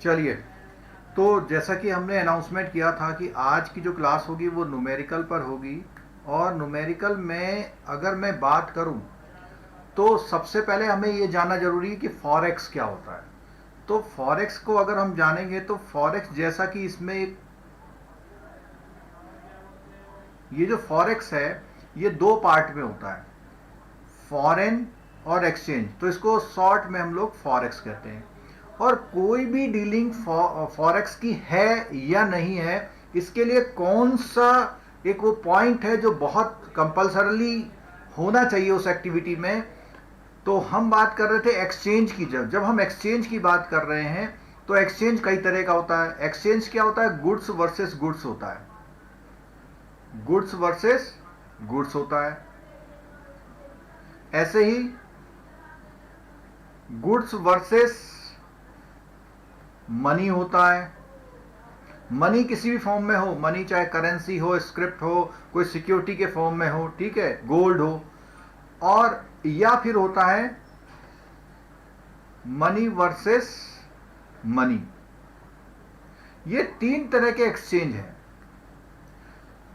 चलिए, तो जैसा कि हमने अनाउंसमेंट किया था कि आज की जो क्लास होगी वो न्यूमेरिकल पर होगी। और न्यूमेरिकल में अगर मैं बात करूं तो सबसे पहले हमें ये जानना जरूरी है कि फॉरेक्स क्या होता है। तो फॉरेक्स को अगर हम जानेंगे तो फॉरेक्स जैसा कि इसमें ये जो फॉरेक्स है ये दो पार्ट में होता है, फॉरेन और एक्सचेंज। तो इसको शॉर्ट में हम लोग फॉरेक्स कहते हैं। और कोई भी डीलिंग फॉरेक्स की है या नहीं है, इसके लिए कौन सा एक वो पॉइंट है जो बहुत कंपल्सरली होना चाहिए उस एक्टिविटी में। तो हम बात कर रहे थे एक्सचेंज की। जब जब हम एक्सचेंज की बात कर रहे हैं तो एक्सचेंज कई तरह का होता है। एक्सचेंज क्या होता है? गुड्स वर्सेस गुड्स होता है। गुड्स वर्सेस गुड्स होता है। ऐसे ही गुड्स वर्सेस मनी होता है। मनी किसी भी फॉर्म में हो, मनी चाहे करेंसी हो, स्क्रिप्ट हो, कोई सिक्योरिटी के फॉर्म में हो, ठीक है, गोल्ड हो। और या फिर होता है मनी वर्सेस मनी। ये तीन तरह के एक्सचेंज हैं।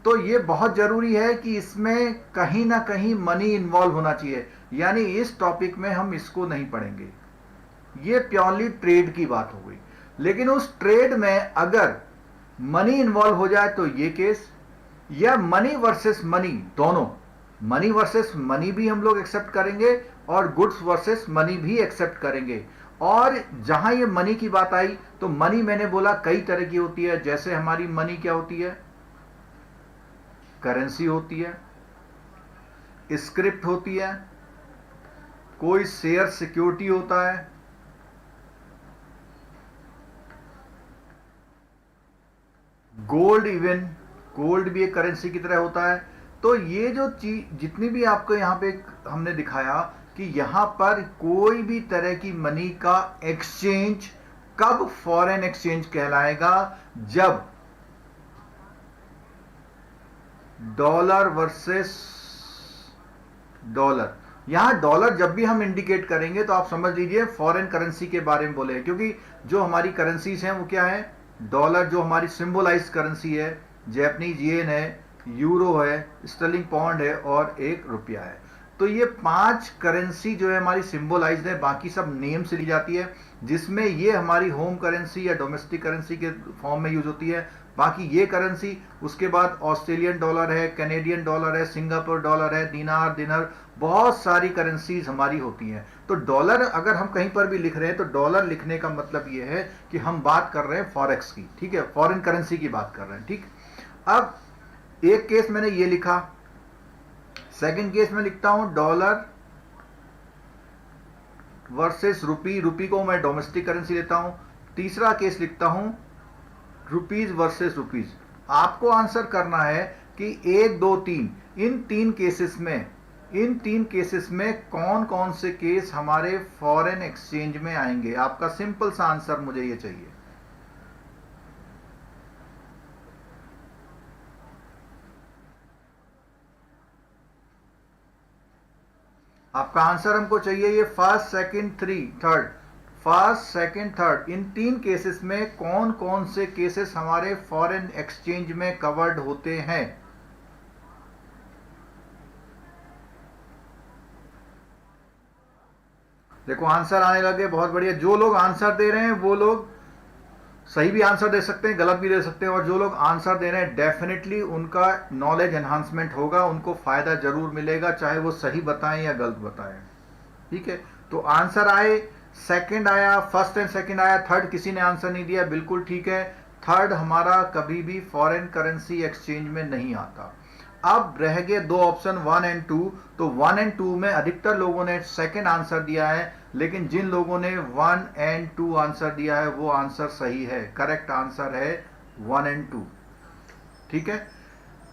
तो ये बहुत जरूरी है कि इसमें कहीं ना कहीं मनी इन्वॉल्व होना चाहिए, यानी इस टॉपिक में हम इसको नहीं पढ़ेंगे। ये प्योरली ट्रेड की बात हो गई। लेकिन उस ट्रेड में अगर मनी इन्वॉल्व हो जाए तो ये केस, या मनी वर्सेस मनी दोनों, मनी वर्सेस मनी भी हम लोग एक्सेप्ट करेंगे और गुड्स वर्सेस मनी भी एक्सेप्ट करेंगे। और जहां ये मनी की बात आई तो मनी मैंने बोला कई तरह की होती है। जैसे हमारी मनी क्या होती है? करेंसी होती है, स्क्रिप्ट होती है, कोई शेयर सिक्योरिटी होता है, गोल्ड। इवन गोल्ड भी एक करेंसी की तरह होता है। तो ये जो चीज जितनी भी आपको यहां पे हमने दिखाया कि यहां पर कोई भी तरह की मनी का एक्सचेंज कब फॉरेन एक्सचेंज कहलाएगा? जब डॉलर वर्सेस डॉलर। यहां डॉलर जब भी हम इंडिकेट करेंगे तो आप समझ लीजिए फॉरेन करेंसी के बारे में बोले, क्योंकि जो हमारी करेंसीज हैं वो क्या है? डॉलर जो हमारी सिंबलाइज करेंसी है, जैपनीज येन है, यूरो है, स्टर्लिंग पाउंड है और एक रुपया है। तो ये पांच करेंसी जो है हमारी सिंबलाइज्ड है, बाकी सब नेम से ली जाती है, जिसमें ये हमारी होम करेंसी या डोमेस्टिक करेंसी के फॉर्म में यूज होती है। बाकी ये करेंसी, उसके बाद ऑस्ट्रेलियन डॉलर है, कैनेडियन डॉलर है, सिंगापुर डॉलर है, दिनार, दिनर, बहुत सारी करेंसीज हमारी होती हैं। तो डॉलर अगर हम कहीं पर भी लिख रहे हैं तो डॉलर लिखने का मतलब ये है कि हम बात कर रहे हैं फॉरेक्स की, ठीक है, फॉरेन करेंसी की बात कर रहे हैं, ठीक। अब एक केस मैंने ये लिखा, सेकंड केस में लिखता हूं डॉलर वर्सेस रुपी, रुपी को मैं डोमेस्टिक करेंसी लेता हूं। तीसरा केस लिखता हूं रुपीज वर्सेस रुपीज। आपको आंसर करना है कि एक, दो, तीन, इन तीन केसेस में कौन कौन से केस हमारे फॉरेन एक्सचेंज में आएंगे। आपका सिंपल सा आंसर मुझे ये चाहिए। आपका आंसर हमको चाहिए ये first, second, third. First, second, third, इन तीन केसेस में कौन कौन से केसेस हमारे फॉरेन एक्सचेंज में कवर्ड होते हैं? देखो आंसर आने लगे, बहुत बढ़िया। जो लोग आंसर दे रहे हैं वो लोग सही भी आंसर दे सकते हैं, गलत भी दे सकते हैं। और जो लोग आंसर दे रहे हैं डेफिनेटली उनका नॉलेज एनहांसमेंट होगा, उनको फायदा जरूर मिलेगा, चाहे वो सही बताएं या गलत बताएं, ठीक है। तो आंसर आए, सेकंड आया, फर्स्ट एंड सेकंड आया, थर्ड किसी ने आंसर नहीं दिया, बिल्कुल ठीक है। थर्ड हमारा कभी भी फॉरेन करेंसी एक्सचेंज में नहीं आता। अब रह गए दो ऑप्शन, 1 एंड 2। तो 1 एंड 2 में अधिकतर लोगों ने सेकंड आंसर दिया है, लेकिन जिन लोगों ने 1 एंड 2 आंसर दिया है वो आंसर सही है, करेक्ट आंसर है 1 एंड 2, ठीक है।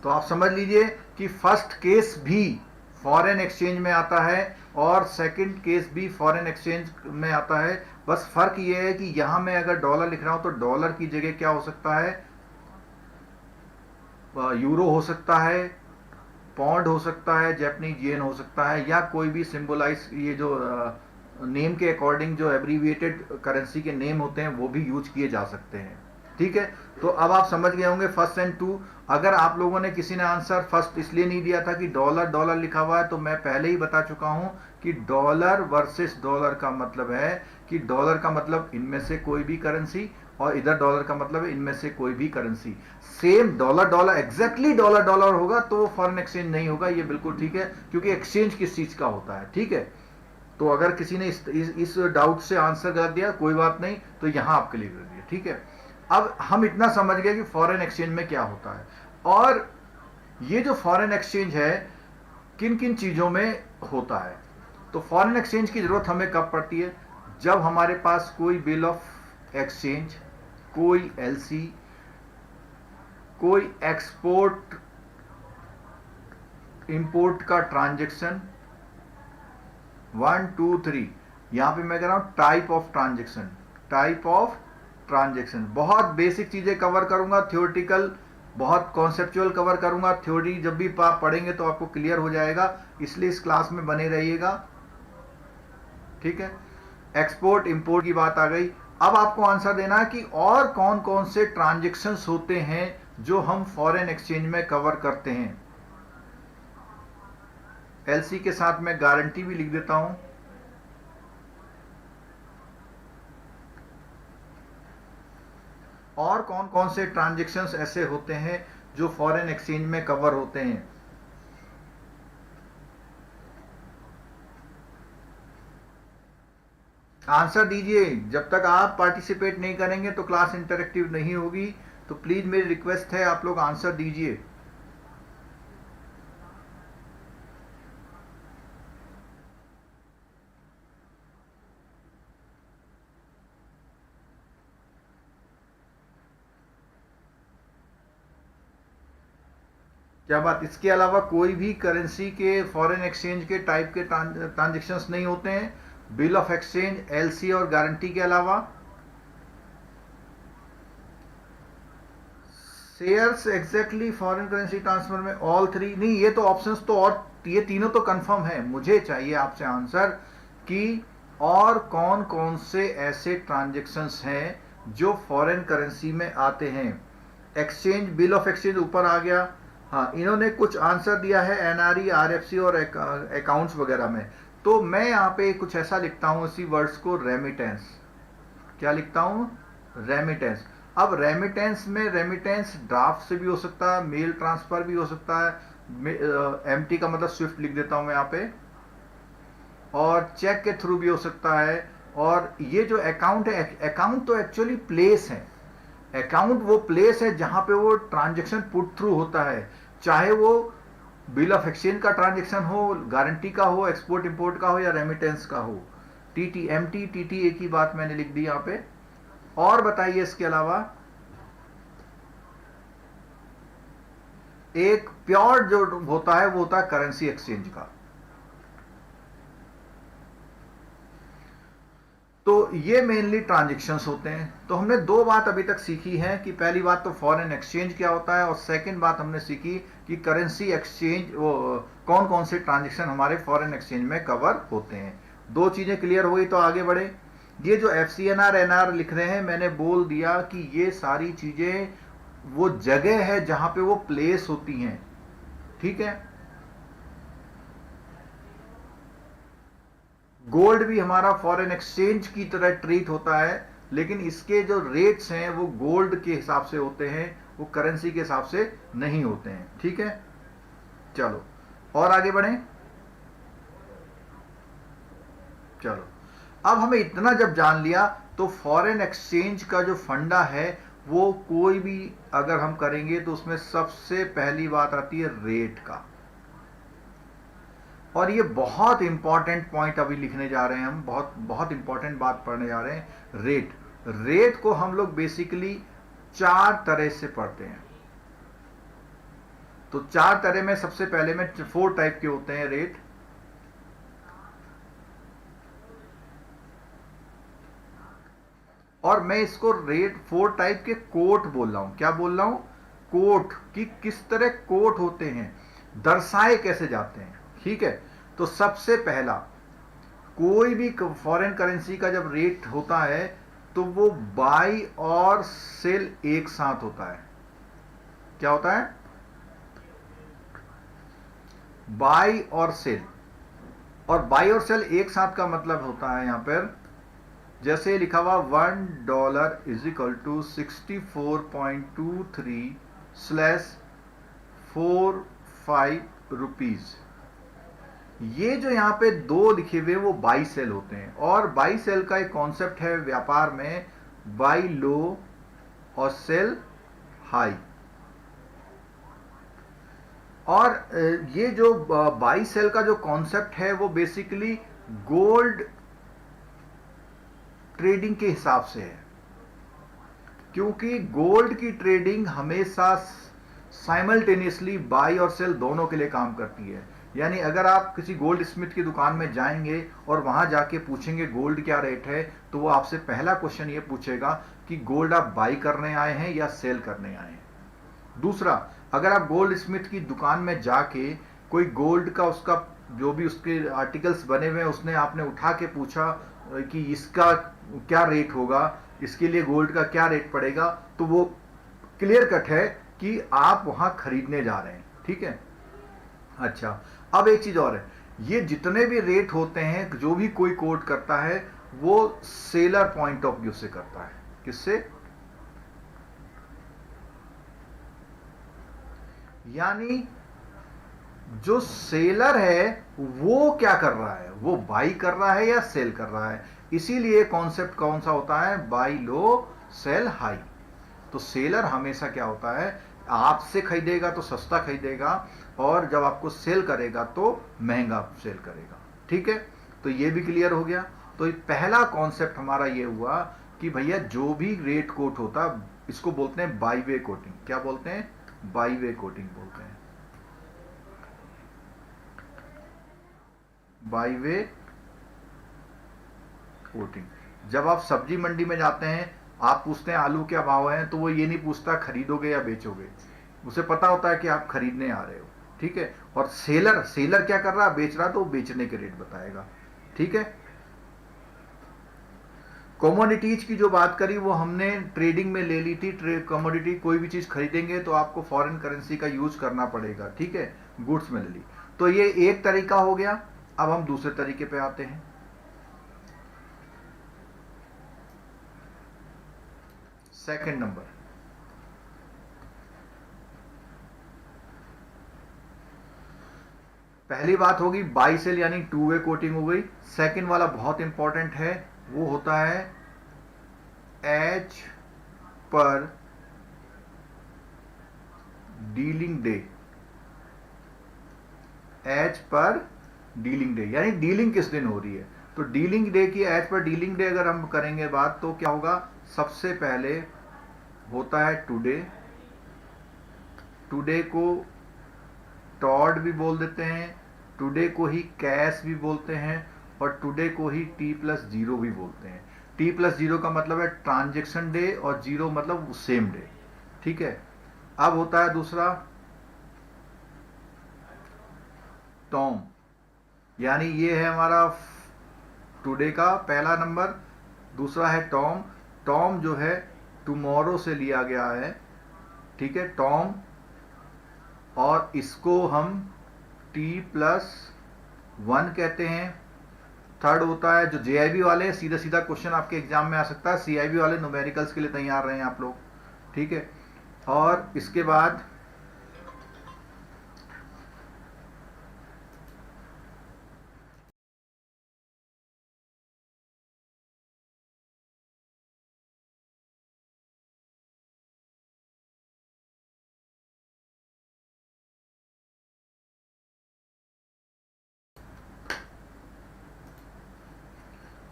तो आप समझ लीजिए कि फर्स्ट केस भी फॉरेन एक्सचेंज में आता है और सेकंड केस भी फॉरेन एक्सचेंज में आता है। बस फर्क यह है कि यहां मैं अगर डॉलर लिख रहा हूं तो डॉलर की जगह क्या हो सकता है? यूरो हो सकता है, पाउंड हो सकता है, जैपनीज येन हो सकता है, या कोई भी सिंबलाइज ये जो नेम के अकॉर्डिंग जो एब्रीविएटेड करेंसी के नेम होते हैं वो भी यूज किए जा सकते हैं। ठीक है, तो अब आप समझ गए होंगे फर्स्ट एंड टू। अगर आप लोगों ने किसी ने आंसर फर्स्ट इसलिए नहीं दिया था कि डॉलर डॉलर लिखा हुआ है, तो मैं पहले ही बता चुका हूं कि डॉलर वर्सेस डॉलर का मतलब है कि डॉलर का मतलब इनमें से कोई भी करेंसी, और इधर डॉलर का मतलब है इनमें से कोई भी currency. Same dollar dollar exactly dollar dollar होगा तो वो फॉरेन एक्सचेंज नहीं होगा, ये बिल्कुल ठीक है, क्योंकि एक्सचेंज किस चीज का होता है। ठीक है, तो अगर किसी ने इस डाउट से आंसर गलत दिया कोई बात नहीं, तो यहां आप क्लियर कर दिए। ठीक है, अब हम इतना समझ गए कि फॉरेन एक्सचेंज में क्या होता है, और ये जो फॉरेन एक्सचेंज है किन किन चीजों में होता है। तो फॉरेन एक्सचेंज की जरूरत हमें कब पड़ती है? जब हमारे पास कोई बिल ऑफ एक्सचेंज, कोई एलसी, कोई एक्सपोर्ट इंपोर्ट का ट्रांजैक्शन, 1 2 3, यहां पे मैं कह रहा हूं type of transaction, type of transaction. बहुत बेसिक चीजें कवर करूंगा, थ्योरेटिकल बहुत कॉन्सेप्चुअल कवर करूंगा। थ्योरी जब भी आप पढ़ेंगे तो आपको क्लियर हो जाएगा, इसलिए इस क्लास में बने रहिएगा। ठीक है, एक्सपोर्ट इंपोर्ट की बात आ गई। अब आपको आंसर देना है कि और कौन कौन से ट्रांजैक्शंस होते हैं जो हम फॉरेन एक्सचेंज में कवर करते हैं। एलसी के साथ मैं गारंटी भी लिख देता हूं। और कौन कौन से ट्रांजैक्शंस ऐसे होते हैं जो फॉरेन एक्सचेंज में कवर होते हैं। आंसर दीजिए, जब तक आप पार्टिसिपेट नहीं करेंगे तो क्लास इंटरेक्टिव नहीं होगी, तो प्लीज मेरी रिक्वेस्ट है आप लोग आंसर दीजिए। क्या बात, इसके अलावा कोई भी करेंसी के फॉरेन एक्सचेंज के टाइप के ट्रांजैक्शंस नहीं होते हैं बिल ऑफ एक्सचेंज, एलसी और गारंटी के अलावा? Shares exactly foreign currency transfer में ऑल थ्री नहीं, ये तो ऑप्शंस तो, और ये तीनों तो कंफर्म है। मुझे चाहिए आपसे आंसर कि और कौन कौन से ऐसे ट्रांजैक्शंस हैं जो फॉरेन करेंसी में आते हैं। एक्सचेंज, बिल ऑफ एक्सचेंज ऊपर आ गया। हाँ, इन्होंने कुछ आंसर दिया है एनआरई, आरएफसी और अकाउंट्स वगैरह में। तो मैं यहां पे कुछ ऐसा लिखता हूं, इसी वर्ड्स को, रेमिटेंस। क्या लिखता हूं? रेमिटेंस। अब रेमिटेंस में रेमिटेंस ड्राफ्ट से भी हो सकता है, मेल ट्रांसफर भी हो सकता है, एमटी का मतलब स्विफ्ट लिख देता हूं मैं यहां पे, और चेक के थ्रू भी हो सकता है। और ये जो अकाउंट है, अकाउंट तो एक्चुअली प्लेस है। अकाउंट वो प्लेस है जहां पे वो ट्रांजैक्शन पुट थ्रू होता है, चाहे वो बिल ऑफ एक्सचेंज का ट्रांजैक्शन हो, गारंटी का हो, एक्सपोर्ट इंपोर्ट का हो, या रेमिटेंस का हो। टीटी, एमटी, टीटी एक ही बात मैंने लिख दी यहां पे। और बताइए इसके अलावा, एक प्योर जो होता है वो होता है करेंसी एक्सचेंज का। तो ये मेनली ट्रांजैक्शंस होते हैं। तो हमने दो बात अभी तक सीखी है कि पहली बात तो फॉरेन एक्सचेंज क्या होता है, और सेकंड बात हमने सीखी कि करेंसी एक्सचेंज, कौन कौन से ट्रांजैक्शन हमारे फॉरेन एक्सचेंज में कवर होते हैं। दो चीजें क्लियर हो गई, तो आगे बढ़े। ये जो एफसीएनआर, एनआर लिख रहे हैं, मैंने बोल दिया कि ये सारी चीजें वो जगह है जहां पे वो प्लेस होती हैं। ठीक है, गोल्ड भी हमारा फॉरेन एक्सचेंज की तरह ट्रीट होता है, लेकिन इसके जो रेट्स हैं वो गोल्ड के हिसाब से होते हैं, वो करेंसी के हिसाब से नहीं होते हैं। ठीक है, चलो और आगे बढ़ें। चलो, अब हमें इतना जब जान लिया तो फॉरेन एक्सचेंज का जो फंडा है वो कोई भी अगर हम करेंगे तो उसमें सबसे पहली बात आती है रेट का। और ये बहुत इंपॉर्टेंट पॉइंट अभी लिखने जा रहे हैं हम, बहुत बहुत इंपॉर्टेंट बात पढ़ने जा रहे हैं। रेट, रेट को हम लोग बेसिकली चार तरह से पढ़ते हैं। तो चार तरह में सबसे पहले में 4 टाइप के होते हैं रेट। और मैं इसको रेट 4 टाइप के कोट बोल रहा हूं। क्या बोल रहा हूं? कोट, कि किस तरह कोट होते हैं, दर्शाए कैसे जाते हैं। ठीक है, तो सबसे पहला कोई भी फॉरेन करेंसी का जब रेट होता है तो वो बाई और सेल एक साथ होता है। क्या होता है? बाई और सेल। और बाई और सेल एक साथ का मतलब होता है यहां पर जैसे लिखा हुआ $1 इज इक्वल टू 64.23/45 रुपीज। ये जो यहां पे दो लिखे हुए वो बाई सेल होते हैं, और बाई सेल का एक कॉन्सेप्ट है व्यापार में, बाई लो और सेल हाई। और ये जो बाई सेल का जो कॉन्सेप्ट है वो बेसिकली गोल्ड ट्रेडिंग के हिसाब से है, क्योंकि गोल्ड की ट्रेडिंग हमेशा साइमल्टेनियसली बाई और सेल दोनों के लिए काम करती है। यानी अगर आप किसी गोल्ड स्मिथ की दुकान में जाएंगे और वहां जाके पूछेंगे गोल्ड क्या रेट है, तो वो आपसे पहला क्वेश्चन ये पूछेगा कि गोल्ड आप बाई करने आए हैं या सेल करने आए हैं। दूसरा, अगर आप गोल्ड स्मिथ की दुकान में जाके कोई गोल्ड का उसका जो भी उसके आर्टिकल्स बने हुए हैं उसने आपने उठा के पूछा कि इसका क्या रेट होगा, इसके लिए गोल्ड का क्या रेट पड़ेगा, तो वो क्लियर कट है कि आप वहां खरीदने जा रहे हैं। ठीक है। अच्छा, अब एक चीज और है, ये जितने भी रेट होते हैं जो भी कोई कोट करता है वो सेलर पॉइंट ऑफ व्यू से करता है। किससे? यानी जो सेलर है वो क्या कर रहा है, वो बाई कर रहा है या सेल कर रहा है। इसीलिए कॉन्सेप्ट कौन सा होता है? Buy low sell high. तो सेलर हमेशा क्या होता है, आपसे खरीदेगा तो सस्ता खरीदेगा, और जब आपको सेल करेगा तो महंगा सेल करेगा। ठीक है, तो ये भी क्लियर हो गया। तो पहला कॉन्सेप्ट हमारा ये हुआ कि भैया जो भी रेट कोट होता इसको बोलते हैं बाई वे कोटिंग। क्या बोलते हैं? बाई वे कोटिंग बोलते हैं। By way coating. जब आप सब्जी मंडी में जाते हैं, आप पूछते हैं आलू क्या भाव है, तो वो ये नहीं पूछता खरीदोगे या बेचोगे, उसे पता होता है कि आप खरीदने आ रहे हो। ठीक है। और सेलर सेलर क्या कर रहा है? बेच रहा, तो वो बेचने के रेट बताएगा। ठीक है। कमोडिटीज की जो बात करी वो हमने ट्रेडिंग में ले ली थी। कमोडिटी कोई भी चीज खरीदेंगे तो आपको फॉरेन करेंसी का यूज करना पड़ेगा। ठीक है, गुड्स में ले ली। तो ये एक तरीका हो गया। अब हम दूसरे तरीके पे आते हैं। सेकंड नंबर, पहली बात होगी बाई सेल यानी टू वे कोटिंग हो गई। सेकंड वाला बहुत इंपॉर्टेंट है, वो होता है as per dealing day. As per dealing day यानी डीलिंग किस दिन हो रही है। तो डीलिंग डे की एज पर डीलिंग डे अगर हम करेंगे बात, तो क्या होगा? सबसे पहले होता है टुडे। टुडे को टॉड भी बोल देते हैं, टुडे को ही कैश भी बोलते हैं, और टुडे को ही T+0 भी बोलते हैं। T+0 का मतलब है ट्रांजेक्शन डे, और 0 मतलब सेम डे। ठीक है। अब होता है दूसरा टॉम, यानी ये है हमारा टुडे का पहला नंबर। दूसरा है टॉम। टॉम जो है टुमारो से लिया गया है। ठीक है, टॉम, और इसको हम T+1 कहते हैं। थर्ड होता है जो JIB वाले, सीधा सीधा क्वेश्चन आपके एग्जाम में आ सकता है। CIB वाले न्यूमेरिकल्स के लिए तैयार रहे हैं आप लोग। ठीक है। और इसके बाद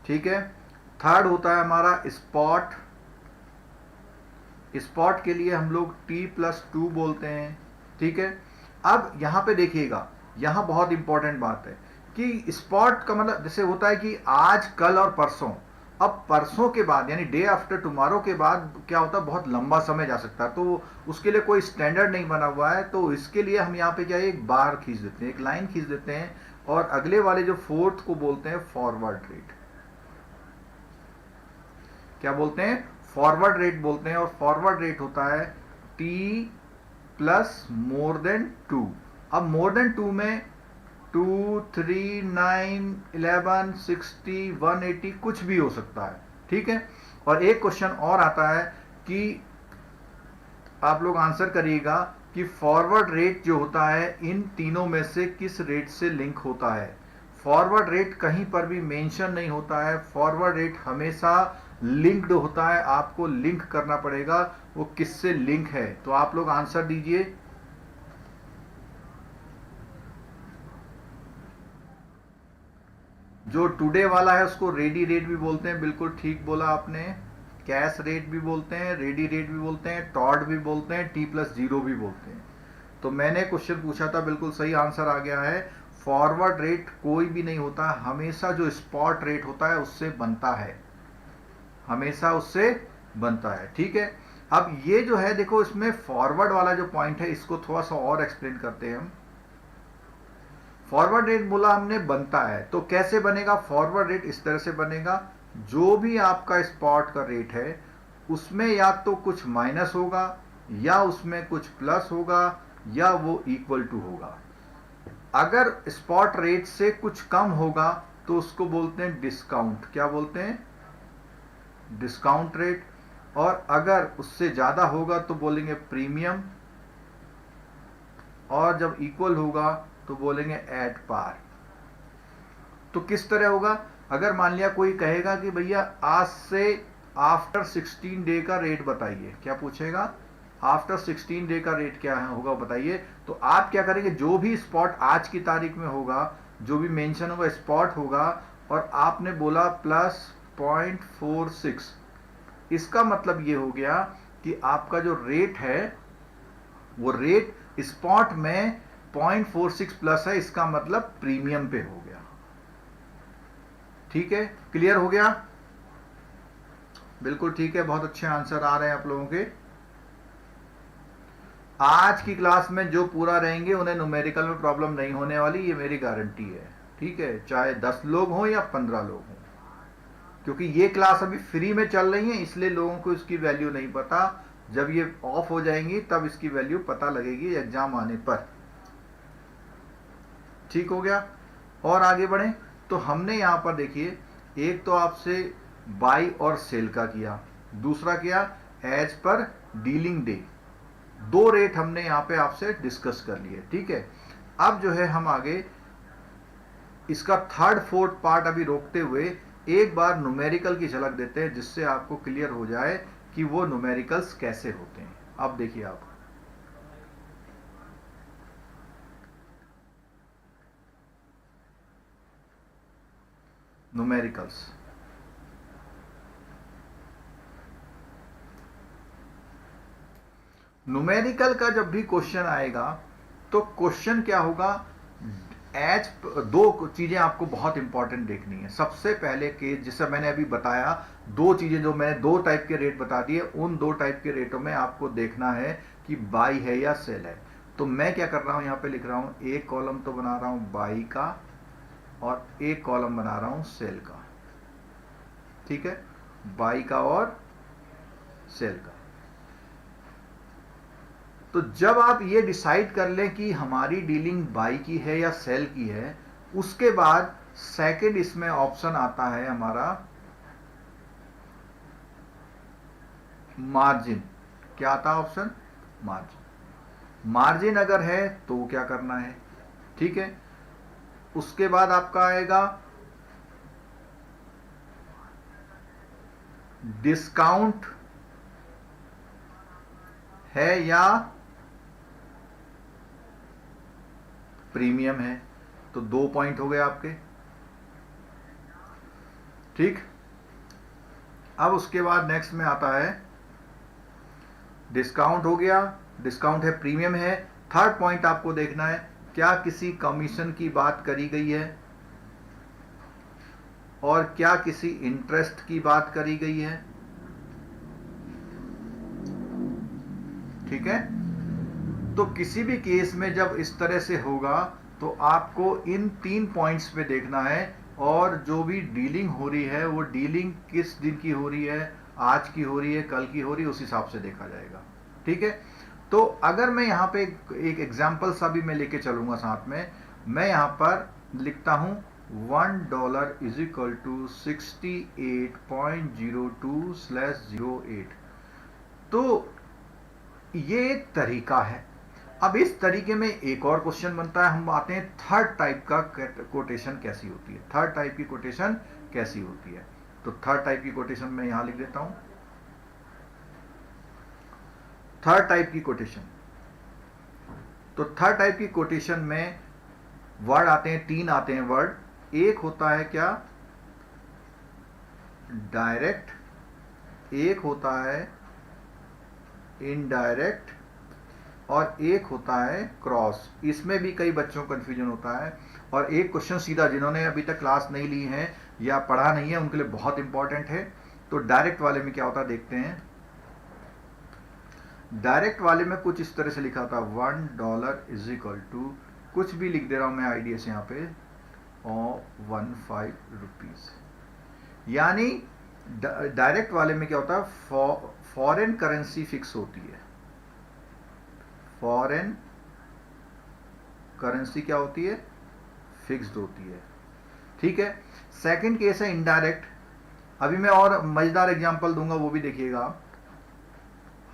ठीक है, थर्ड होता है हमारा स्पॉट। स्पॉट के लिए हम लोग T+2 बोलते हैं। ठीक है। अब यहां पे देखिएगा, यहां बहुत इंपॉर्टेंट बात है कि स्पॉट का मतलब जैसे होता है कि आज, कल और परसों। अब परसों के बाद यानी डे आफ्टर टुमारो के बाद क्या होता है, बहुत लंबा समय जा सकता है, तो उसके लिए कोई स्टैंडर्ड नहीं बना हुआ है। तो इसके लिए हम यहाँ पे क्या है, एक बार खींच देते हैं, एक लाइन खींच देते हैं, और अगले वाले जो फोर्थ को बोलते हैं फॉरवर्ड रेट। क्या बोलते हैं? फॉरवर्ड रेट बोलते हैं। और फॉरवर्ड रेट होता है टी प्लस मोर देन 2। अब मोर देन 2 में 2, 3, 9, 11, 60, 180 कुछ भी हो सकता है, ठीक है। और एक क्वेश्चन और आता है कि आप लोग आंसर करिएगा कि फॉरवर्ड रेट जो होता है इन तीनों में से किस रेट से लिंक होता है। फॉरवर्ड रेट कहीं पर भी मेंशन नहीं होता है, फॉरवर्ड रेट हमेशा लिंक्ड होता है, आपको लिंक करना पड़ेगा वो किससे लिंक है। तो आप लोग आंसर दीजिए। जो टुडे वाला है उसको रेडी रेट भी बोलते हैं, बिल्कुल ठीक बोला आपने। कैश रेट भी बोलते हैं, रेडी रेट भी बोलते हैं, टॉड भी बोलते हैं, T+0 भी बोलते हैं। तो मैंने क्वेश्चन पूछा था, बिल्कुल सही आंसर आ गया है। फॉरवर्ड रेट कोई भी नहीं होता, हमेशा जो स्पॉट रेट होता है उससे बनता है, हमेशा उससे बनता है, ठीक है। अब ये जो है देखो, इसमें फॉरवर्ड वाला जो पॉइंट है इसको थोड़ा सा और एक्सप्लेन करते हैं हम। फॉरवर्ड रेट बोला हमने बनता है, तो कैसे बनेगा? फॉरवर्ड रेट इस तरह से बनेगा, जो भी आपका स्पॉट का रेट है उसमें या तो कुछ माइनस होगा या उसमें कुछ प्लस होगा या वो इक्वल टू होगा। अगर स्पॉट रेट से कुछ कम होगा तो उसको बोलते हैं डिस्काउंट। क्या बोलते हैं? Discount rate. और अगर उससे ज्यादा होगा तो बोलेंगे प्रीमियम, और जब इक्वल होगा तो बोलेंगे एट पार। तो किस तरह होगा? अगर मान लिया कोई कहेगा कि भैया आज से आफ्टर 16 डे का रेट बताइए, क्या पूछेगा? आफ्टर 16 डे का रेट क्या होगा बताइए। तो आप क्या करेंगे, जो भी स्पॉट आज की तारीख में होगा, जो भी मेंशन होगा स्पॉट होगा, और आपने बोला प्लस 0.46, इसका मतलब ये हो गया कि आपका जो रेट है वो रेट स्पॉट में 0.46 प्लस है, इसका मतलब प्रीमियम पे हो गया। ठीक है, क्लियर हो गया? बिल्कुल ठीक है, बहुत अच्छे आंसर आ रहे हैं आप लोगों के। आज की क्लास में जो पूरा रहेंगे उन्हें न्यूमेरिकल में प्रॉब्लम नहीं होने वाली, ये मेरी गारंटी है। ठीक है, चाहे 10 लोग हों या 15 लोग हों, क्योंकि ये क्लास अभी फ्री में चल रही है, इसलिए लोगों को इसकी वैल्यू नहीं पता। जब ये ऑफ हो जाएंगी तब इसकी वैल्यू पता लगेगी एग्जाम आने पर। ठीक हो गया? और आगे बढ़े तो हमने यहां पर देखिए, एक तो आपसे बाई और सेल का किया, दूसरा किया एज पर डीलिंग डे। दो रेट हमने यहां पे आपसे डिस्कस कर लिए। ठीक है, अब जो है हम आगे इसका थर्ड फोर्थ पार्ट अभी रोकते हुए एक बार न्यूमेरिकल की झलक देते हैं, जिससे आपको क्लियर हो जाए कि वो न्यूमेरिकल्स कैसे होते हैं। अब देखिए आप, न्यूमेरिकल्स, न्यूमेरिकल का जब भी क्वेश्चन आएगा तो क्वेश्चन क्या होगा, एज दो चीजें आपको बहुत इंपॉर्टेंट देखनी है। सबसे पहले केस, जिसे मैंने अभी बताया, दो चीजें जो मैंने दो टाइप के रेट बता दिए, उन दो टाइप के रेटों में आपको देखना है कि बाई है या सेल है। तो मैं क्या कर रहा हूं, यहां पे लिख रहा हूं, एक कॉलम तो बना रहा हूं बाई का और एक कॉलम बना रहा हूं सेल का। ठीक है, बाई का और सेल का। तो जब आप ये डिसाइड कर लें कि हमारी डीलिंग बाई की है या सेल की है, उसके बाद सेकंड इसमें ऑप्शन आता है हमारा मार्जिन। क्या आता है ऑप्शन? मार्जिन। मार्जिन अगर है तो क्या करना है? ठीक है, उसके बाद आपका आएगा डिस्काउंट है या प्रीमियम है। तो 2 पॉइंट हो गए आपके। ठीक, अब उसके बाद नेक्स्ट में आता है डिस्काउंट हो गया, डिस्काउंट है, प्रीमियम है। थर्ड पॉइंट आपको देखना है, क्या किसी कमीशन की बात करी गई है और क्या किसी इंटरेस्ट की बात करी गई है। ठीक है, तो किसी भी केस में जब इस तरह से होगा तो आपको इन 3 पॉइंट्स पे देखना है, और जो भी डीलिंग हो रही है वो डीलिंग किस दिन की हो रही है, आज की हो रही है, कल की हो रही है, उस हिसाब से देखा जाएगा। ठीक है, तो अगर मैं यहाँ पे एक एग्जाम्पल सा भी मैं लेके चलूंगा साथ में, मैं यहाँ पर लिखता हूँ $1 इज इक्वल टू 68.02/08। तो ये एक तरीका है। अब इस तरीके में एक और क्वेश्चन बनता है, हम आते हैं थर्ड टाइप का कोटेशन कैसी होती है। थर्ड टाइप की कोटेशन कैसी होती है, तो थर्ड टाइप की कोटेशन मैं यहां लिख देता हूं। थर्ड टाइप की कोटेशन, तो थर्ड टाइप की कोटेशन में वर्ड आते हैं, 3 आते हैं वर्ड। एक होता है क्या, डायरेक्ट, एक होता है इनडायरेक्ट, और एक होता है क्रॉस। इसमें भी कई बच्चों को कंफ्यूजन होता है। और एक क्वेश्चन सीधा, जिन्होंने अभी तक क्लास नहीं ली है या पढ़ा नहीं है, उनके लिए बहुत इंपॉर्टेंट है। तो डायरेक्ट वाले में क्या होता है देखते हैं। डायरेक्ट वाले में कुछ इस तरह से लिखा था, $1 इज इक्वल टू, कुछ भी लिख दे रहा हूं मैं आईडीएस यहाँ पे, और 15 रुपीज। यानी डायरेक्ट वाले में क्या होता है, फॉरेन करेंसी फिक्स होती है। फॉरेन करेंसी क्या होती है, फिक्स्ड होती है। ठीक है। सेकंड केस है इनडायरेक्ट। अभी मैं और मजेदार एग्जांपल दूंगा, वो भी देखिएगा।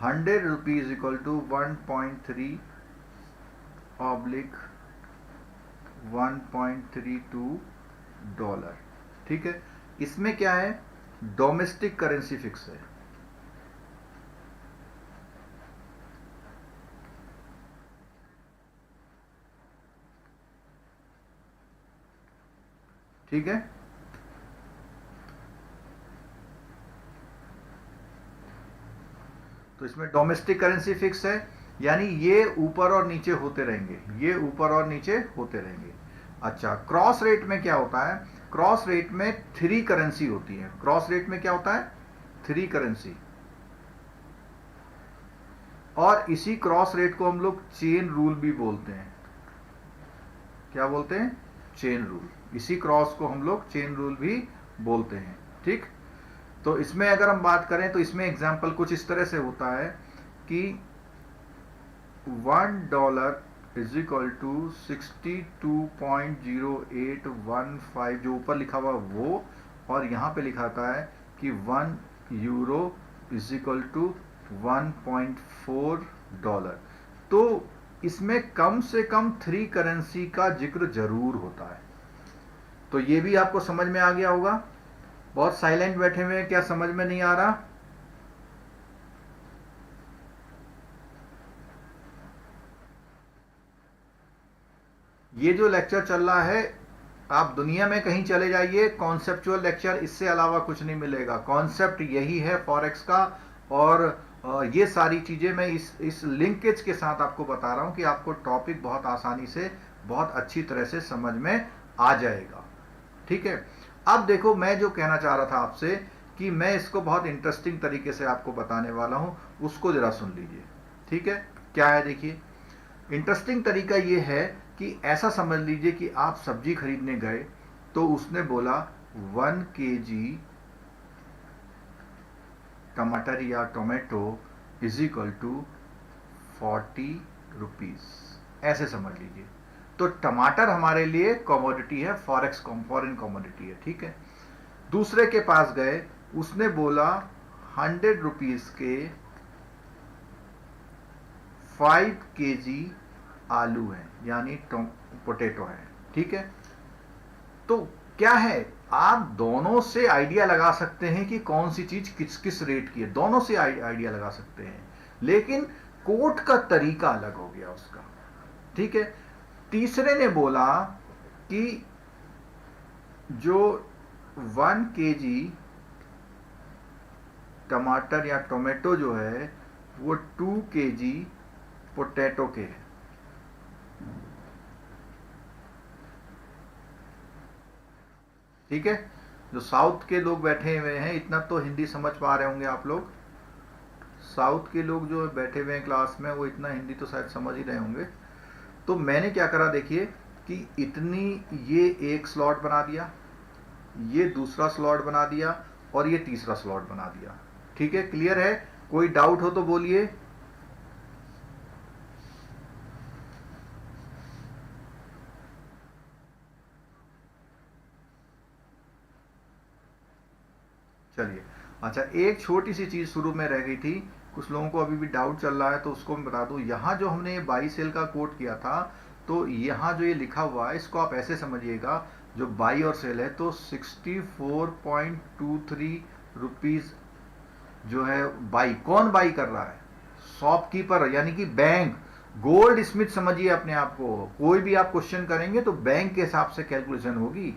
100 रुपीज इक्वल टू 1.3/1.32 $। ठीक है, इसमें क्या है, डोमेस्टिक करेंसी फिक्स है। ठीक है, तो इसमें डोमेस्टिक करेंसी फिक्स है, यानी ये ऊपर और नीचे होते रहेंगे, ये ऊपर और नीचे होते रहेंगे। अच्छा, क्रॉस रेट में क्या होता है, क्रॉस रेट में 3 करेंसी होती है। क्रॉस रेट में क्या होता है, 3 करेंसी। और इसी क्रॉस रेट को हम लोग चेन रूल भी बोलते हैं। क्या बोलते हैं, चेन रूल। इसी क्रॉस को हम लोग चेन रूल भी बोलते हैं। ठीक, तो इसमें अगर हम बात करें तो इसमें एग्जांपल कुछ इस तरह से होता है कि $1 इज इक्वल टू 62.0815, जो ऊपर लिखा हुआ वो, और यहां पे लिखा था है कि €1 इज इक्वल टू $1.4। तो इसमें कम से कम 3 करेंसी का जिक्र जरूर होता है। तो ये भी आपको समझ में आ गया होगा। बहुत साइलेंट बैठे हुए हैं, क्या समझ में नहीं आ रहा? ये जो लेक्चर चल रहा है, आप दुनिया में कहीं चले जाइए, कॉन्सेप्चुअल लेक्चर, इससे अलावा कुछ नहीं मिलेगा। कॉन्सेप्ट यही है फॉरेक्स का, और ये सारी चीजें मैं इस लिंकेज के साथ आपको बता रहा हूं कि आपको टॉपिक बहुत आसानी से, बहुत अच्छी तरह से समझ में आ जाएगा। ठीक है, अब देखो, मैं जो कहना चाह रहा था आपसे कि मैं इसको बहुत इंटरेस्टिंग तरीके से आपको बताने वाला हूं, उसको जरा सुन लीजिए। ठीक है, क्या है देखिए। इंटरेस्टिंग तरीका ये है कि ऐसा समझ लीजिए कि आप सब्जी खरीदने गए, तो उसने बोला 1 kg टमाटर या tomato is equal to 40 rupees, ऐसे समझ लीजिए। तो टमाटर हमारे लिए कमोडिटी है, फॉरेक्स फॉरेन कमोडिटी है। ठीक है, दूसरे के पास गए, उसने बोला 100 रुपीज के 5 kg आलू है, यानी पोटैटो है। ठीक है, तो क्या है, आप दोनों से आइडिया लगा सकते हैं कि कौन सी चीज किस किस रेट की है, दोनों से आइडिया लगा सकते हैं, लेकिन कोट का तरीका अलग हो गया उसका। ठीक है, तीसरे ने बोला कि जो 1 kg टमाटर या टोमेटो जो है, वो 2 kg पोटैटो के है। ठीक है, जो साउथ के लोग बैठे हुए हैं, इतना तो हिंदी समझ पा रहे होंगे आप लोग। साउथ के लोग जो बैठे हुए हैं क्लास में, वो इतना हिंदी तो शायद समझ ही रहे होंगे। तो मैंने क्या करा देखिए, कि इतनी, ये एक स्लॉट बना दिया, ये दूसरा स्लॉट बना दिया और ये तीसरा स्लॉट बना दिया। ठीक है, क्लियर है? कोई डाउट हो तो बोलिए। चलिए, अच्छा एक छोटी सी चीज शुरू में रह गई थी, कुछ लोगों को अभी भी डाउट चल रहा है, तो उसको मैं बता दूं। यहाँ जो हमने बाई सेल का कोट किया था, तो यहाँ जो ये लिखा हुआ है इसको आप ऐसे समझिएगा, जो बाई और सेल है तो 64.23 रुपीज जो है बाई। कौन बाई कर रहा है? शॉपकीपर, यानी कि बैंक। गोल्ड स्मिथ समझिए अपने आप को। कोई भी आप क्वेश्चन करेंगे तो बैंक के हिसाब से कैलकुलेशन होगी।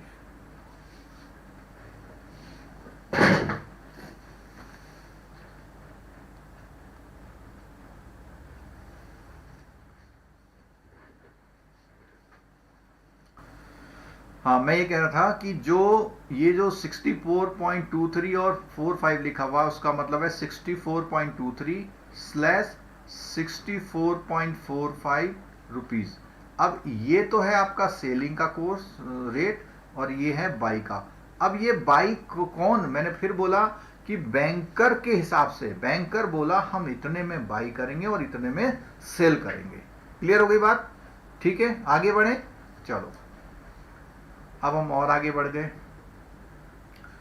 हाँ, मैं ये कह रहा था कि ये जो 64.23 और 45 लिखा हुआ उसका मतलब है 64.23 स्लैश 64.45 रुपीज। अब ये तो है आपका सेलिंग का कोर्स रेट और ये है बाई का। अब ये बाई कौन, मैंने फिर बोला कि बैंकर के हिसाब से, बैंकर बोला हम इतने में बाई करेंगे और इतने में सेल करेंगे। क्लियर हो गई बात? ठीक है, आगे बढ़े। चलो, अब हम और आगे बढ़ गए।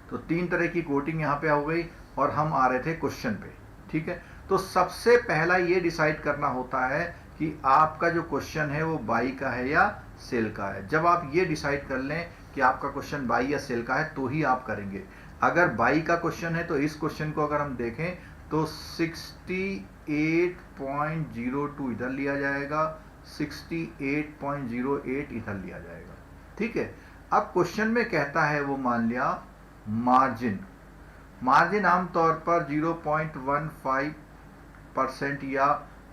तो 3 तरह की कोटिंग यहां पे हो गई और हम आ रहे थे क्वेश्चन पे। ठीक है, तो सबसे पहला ये डिसाइड करना होता है कि आपका जो क्वेश्चन है वो बाई का है या सेल का है। जब आप ये डिसाइड कर लें कि आपका क्वेश्चन बाई या सेल का है तो ही आप करेंगे। अगर बाई का क्वेश्चन है तो इस क्वेश्चन को अगर हम देखें तो 68.02 इधर लिया जाएगा, 68.08 इधर लिया जाएगा। ठीक है, अब क्वेश्चन में कहता है वो, मान लिया मार्जिन। मार्जिन आमतौर पर 0.15% या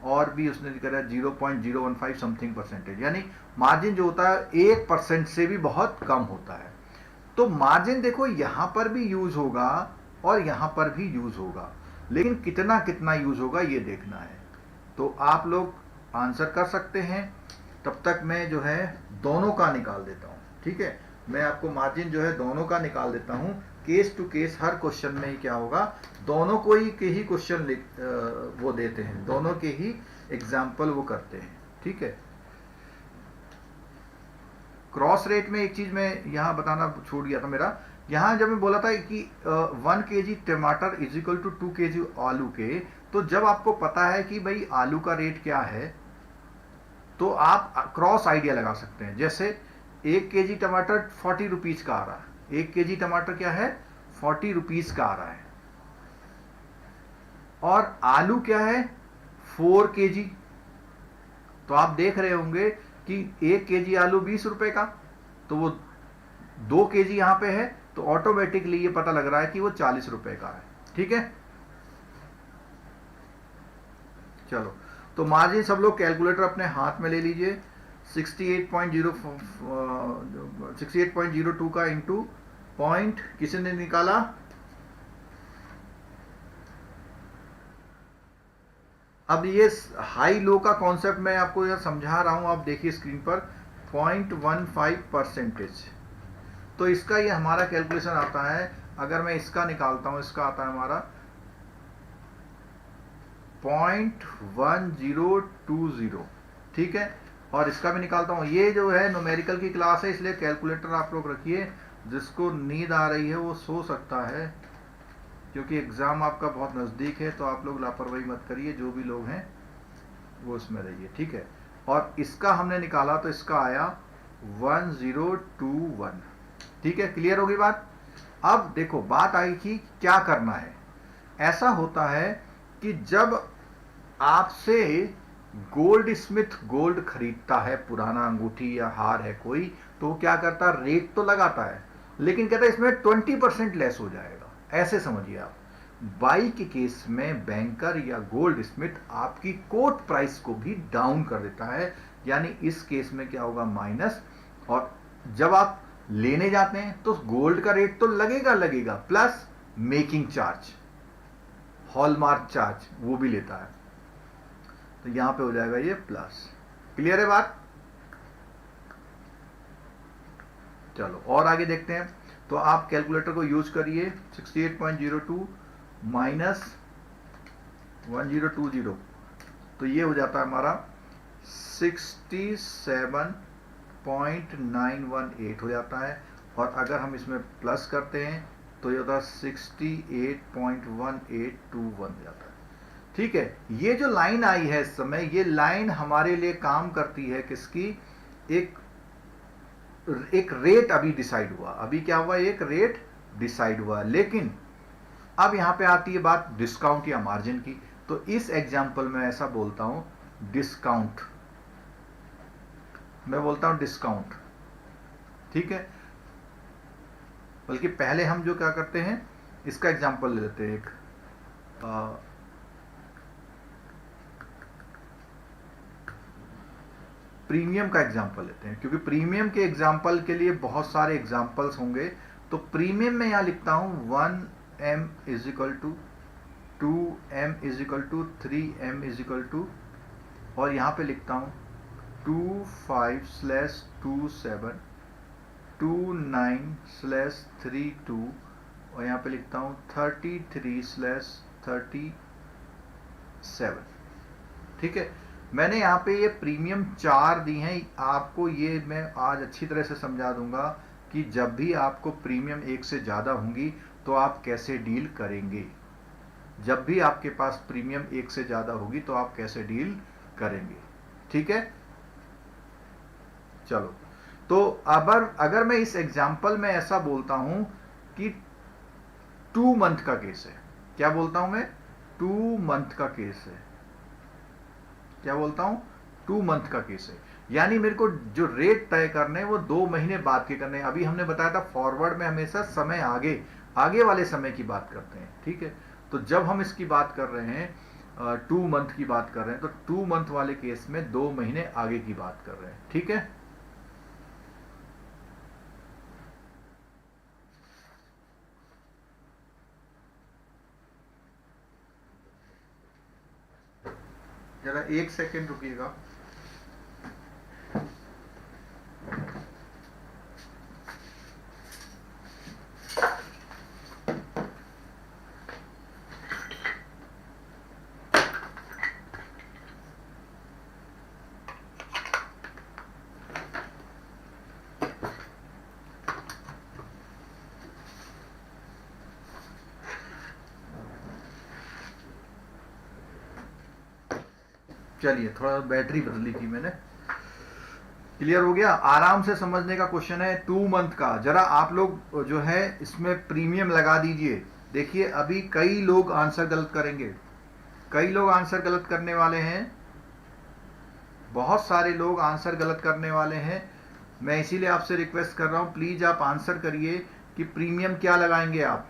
और भी उसने करा 0.015 समथिंग परसेंटेज, यानी मार्जिन जो होता है 1% से भी बहुत कम होता है। तो मार्जिन देखो यहां पर भी यूज होगा और यहां पर भी यूज होगा, लेकिन कितना कितना यूज होगा ये देखना है। तो आप लोग आंसर कर सकते हैं, तब तक मैं जो है दोनों का निकाल देता हूं। ठीक है, मैं आपको मार्जिन जो है दोनों का निकाल देता हूं। केस टू केस हर क्वेश्चन में ही क्या होगा, दोनों को ही के ही क्वेश्चन वो देते हैं, दोनों के ही एग्जाम्पल वो करते हैं। ठीक है, क्रॉस रेट में एक चीज मैं यहां बताना छोड़ गया था मेरा। यहां जब मैं बोला था कि 1 kg टमाटर इज इक्वल टू 2 kg आलू के, तो जब आपको पता है कि भाई आलू का रेट क्या है तो आप क्रॉस आइडिया लगा सकते हैं। जैसे 1 kg टमाटर 40 रुपीज का आ रहा है, 1 kg टमाटर क्या है 40 रुपीज का आ रहा है, और आलू क्या है 4 kg। तो आप देख रहे होंगे कि 1 kg आलू 20 रुपए का, तो वो 2 kg यहां पे है, तो ऑटोमेटिकली ये पता लग रहा है कि वो 40 रुपए का है। ठीक है, चलो, तो मार्जिन सब लोग कैलकुलेटर अपने हाथ में ले लीजिए। 68.02 का इंटू पॉइंट किसी ने निकाला, अब ये हाई लो का कॉन्सेप्ट मैं आपको यह समझा रहा हूं, आप देखिए स्क्रीन पर 0.15%। तो इसका ये हमारा कैलकुलेशन आता है, अगर मैं इसका निकालता हूं, इसका आता है हमारा 0.1020। ठीक है, और इसका भी निकालता हूं। ये जो है न्यूमेरिकल की क्लास है, इसलिए कैलकुलेटर आप लोग रखिए। जिसको नींद आ रही है वो सो सकता है, क्योंकि एग्जाम आपका बहुत नजदीक है, तो आप लोग लापरवाही मत करिए। जो भी लोग हैं वो उसमें रहिए। ठीक है, और इसका हमने निकाला तो इसका आया 1021। ठीक है, क्लियर होगी बात? अब देखो बात आई कि क्या करना है। ऐसा होता है कि जब आपसे गोल्ड स्मिथ गोल्ड खरीदता है, पुराना अंगूठी या हार है कोई, तो क्या करता है, रेट तो लगाता है, लेकिन कहता है इसमें 20% लेस हो जाएगा। ऐसे समझिए आप। बाई के केस में बैंकर या गोल्ड स्मिथ आपकी कोट प्राइस को भी डाउन कर देता है, यानी इस केस में क्या होगा, माइनस। और जब आप लेने जाते हैं तो गोल्ड का रेट तो लगेगा लगेगा, plus making charge, hallmark charge वो भी लेता है, तो यहां पे हो जाएगा ये प्लस। क्लियर है बात? चलो और आगे देखते हैं। तो आप कैलकुलेटर को यूज करिए, 68.02 माइनस 1020, तो ये हो जाता है हमारा 67.918 हो जाता है। और अगर हम इसमें प्लस करते हैं तो ये होता है 68.1821 हो जाता है। ठीक है, ये जो लाइन आई है इस समय, ये लाइन हमारे लिए काम करती है किसकी, एक रेट अभी डिसाइड हुआ, अभी क्या हुआ, एक रेट डिसाइड हुआ। लेकिन अब यहां पे आती है बात डिस्काउंट या मार्जिन की। तो इस एग्जांपल में ऐसा बोलता हूं डिस्काउंट, मैं बोलता हूं डिस्काउंट। ठीक है, बल्कि पहले हम जो क्या करते हैं, इसका एग्जांपल ले लेते हैं, एक प्रीमियम का एग्जांपल लेते हैं, क्योंकि प्रीमियम के एग्जांपल के लिए बहुत सारे एग्जांपल्स होंगे। तो प्रीमियम में यहां लिखता हूं 1m is equal to 2m is equal to 3m is equal to, और यहां पे लिखता हूं 25/27 29/32, और यहां पे लिखता हूं 33/37। ठीक है, मैंने यहाँ पे ये प्रीमियम 4 दी हैं आपको। ये मैं आज अच्छी तरह से समझा दूंगा कि जब भी आपको प्रीमियम 1 से ज़्यादा होंगी तो आप कैसे डील करेंगे। जब भी आपके पास प्रीमियम 1 से ज़्यादा होगी तो आप कैसे डील करेंगे। ठीक है, चलो। तो अगर मैं इस एग्जाम्पल में ऐसा बोलता हूं कि 2 मंथ का केस है, क्या बोलता हूं मैं, 2 मंथ का केस है, क्या बोलता हूं, 2 मंथ का केस है। यानी मेरे को जो रेट तय करने हैं वो 2 महीने बाद के करने हैं। अभी हमने बताया था फॉरवर्ड में हमेशा समय आगे वाले समय की बात करते हैं। ठीक है, तो जब हम इसकी बात कर रहे हैं 2 मंथ की बात कर रहे हैं, तो 2 मंथ वाले केस में 2 महीने आगे की बात कर रहे हैं। ठीक है, जरा 1 सेकेंड रुकिएगा। चलिए, थोड़ा बैटरी बदली थी मैंने। क्लियर हो गया, आराम से समझने का क्वेश्चन है 2 मंथ का। जरा आप लोग जो है इसमें प्रीमियम लगा दीजिए। देखिए अभी कई लोग आंसर गलत करेंगे, कई लोग आंसर गलत करने वाले हैं, बहुत सारे लोग आंसर गलत करने वाले हैं। मैं इसीलिए आपसे रिक्वेस्ट कर रहा हूं, प्लीज आप आंसर करिए कि प्रीमियम क्या लगाएंगे आप।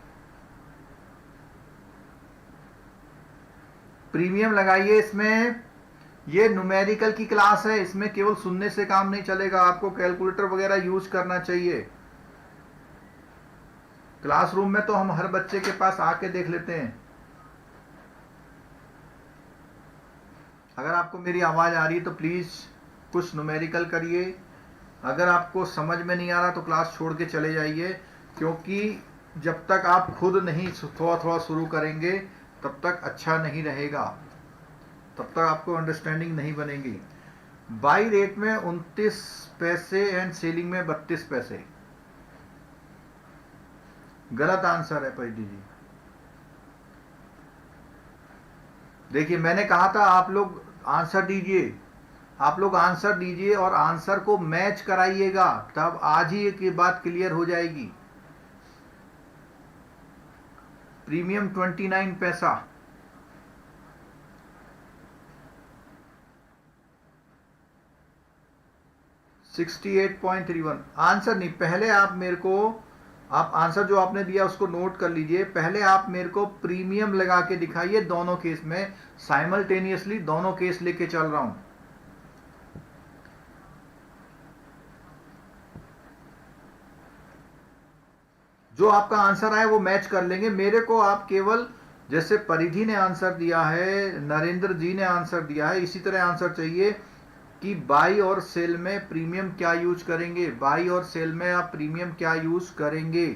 प्रीमियम लगाइए। इसमें ये न्यूमेरिकल की क्लास है, इसमें केवल सुनने से काम नहीं चलेगा, आपको कैलकुलेटर वगैरह यूज करना चाहिए। क्लासरूम में तो हम हर बच्चे के पास आके देख लेते हैं। अगर आपको मेरी आवाज आ रही है तो प्लीज कुछ न्यूमेरिकल करिए। अगर आपको समझ में नहीं आ रहा तो क्लास छोड़ के चले जाइए, क्योंकि जब तक आप खुद नहीं थोड़ा थोड़ा शुरू करेंगे तब तक अच्छा नहीं रहेगा, तब तक आपको अंडरस्टैंडिंग नहीं बनेगी। बाई रेट में 29 पैसे एंड सेलिंग में 32 पैसे गलत आंसर है परिधि जी। देखिए मैंने कहा था आप लोग आंसर दीजिए, आप लोग आंसर दीजिए और आंसर को मैच कराइएगा, तब आज ही एक बात क्लियर हो जाएगी। प्रीमियम 29 पैसा, $68.31 आंसर नहीं। पहले आप मेरे को, आप आंसर जो आपने दिया उसको नोट कर लीजिए। पहले आप मेरे को प्रीमियम लगा के दिखाइए दोनों केस में, साइमल्टेनियसली दोनों केस लेके चल रहा हूं। जो आपका आंसर आए वो मैच कर लेंगे। मेरे को आप केवल, जैसे परिधि ने आंसर दिया है, नरेंद्र जी ने आंसर दिया है, इसी तरह आंसर चाहिए कि बाई और सेल में प्रीमियम क्या यूज करेंगे, बाई और सेल में आप प्रीमियम क्या यूज करेंगे।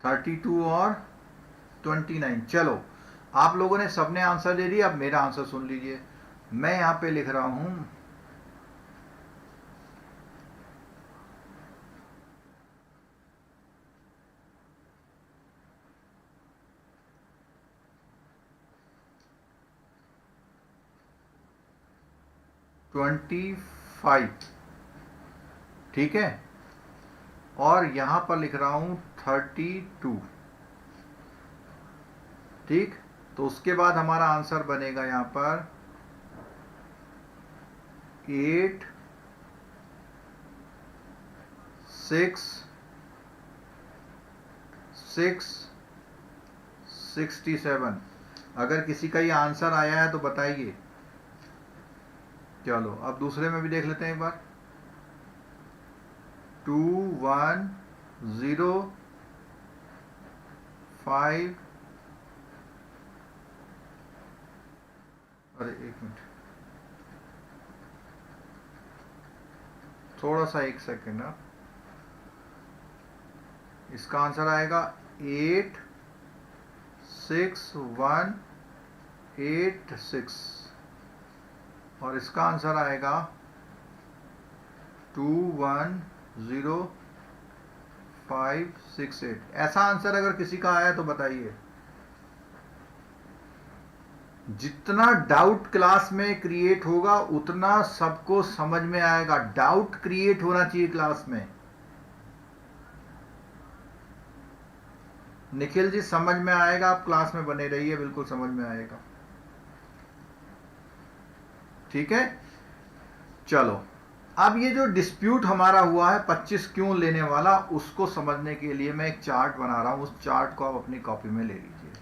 थर्टी टू और 29। चलो, आप लोगों ने सबने आंसर दे दिया, अब मेरा आंसर सुन लीजिए। मैं यहां पे लिख रहा हूं 25, ठीक है, और यहां पर लिख रहा हूं 32, ठीक। तो उसके बाद हमारा आंसर बनेगा यहां पर 8, 6, 6, 67। अगर किसी का ये आंसर आया है तो बताइए। चलो अब दूसरे में भी देख लेते हैं एक बार। 2, 1, 0, 5, अरे एक मिनट, थोड़ा सा एक सेकेंड ना। इसका आंसर आएगा 8, 6, 1, 8, 6, और इसका आंसर आएगा 2, 1, 0, 5, 6, 8। ऐसा आंसर अगर किसी का आया तो बताइए। जितना डाउट क्लास में क्रिएट होगा उतना सबको समझ में आएगा। डाउट क्रिएट होना चाहिए क्लास में। निखिल जी समझ में आएगा, आप क्लास में बने रहिए, बिल्कुल समझ में आएगा, ठीक है। चलो, अब ये जो डिस्प्यूट हमारा हुआ है 25 क्यों लेने वाला, उसको समझने के लिए मैं एक चार्ट बना रहा हूं। उस चार्ट को आप अपनी कॉपी में ले लीजिए,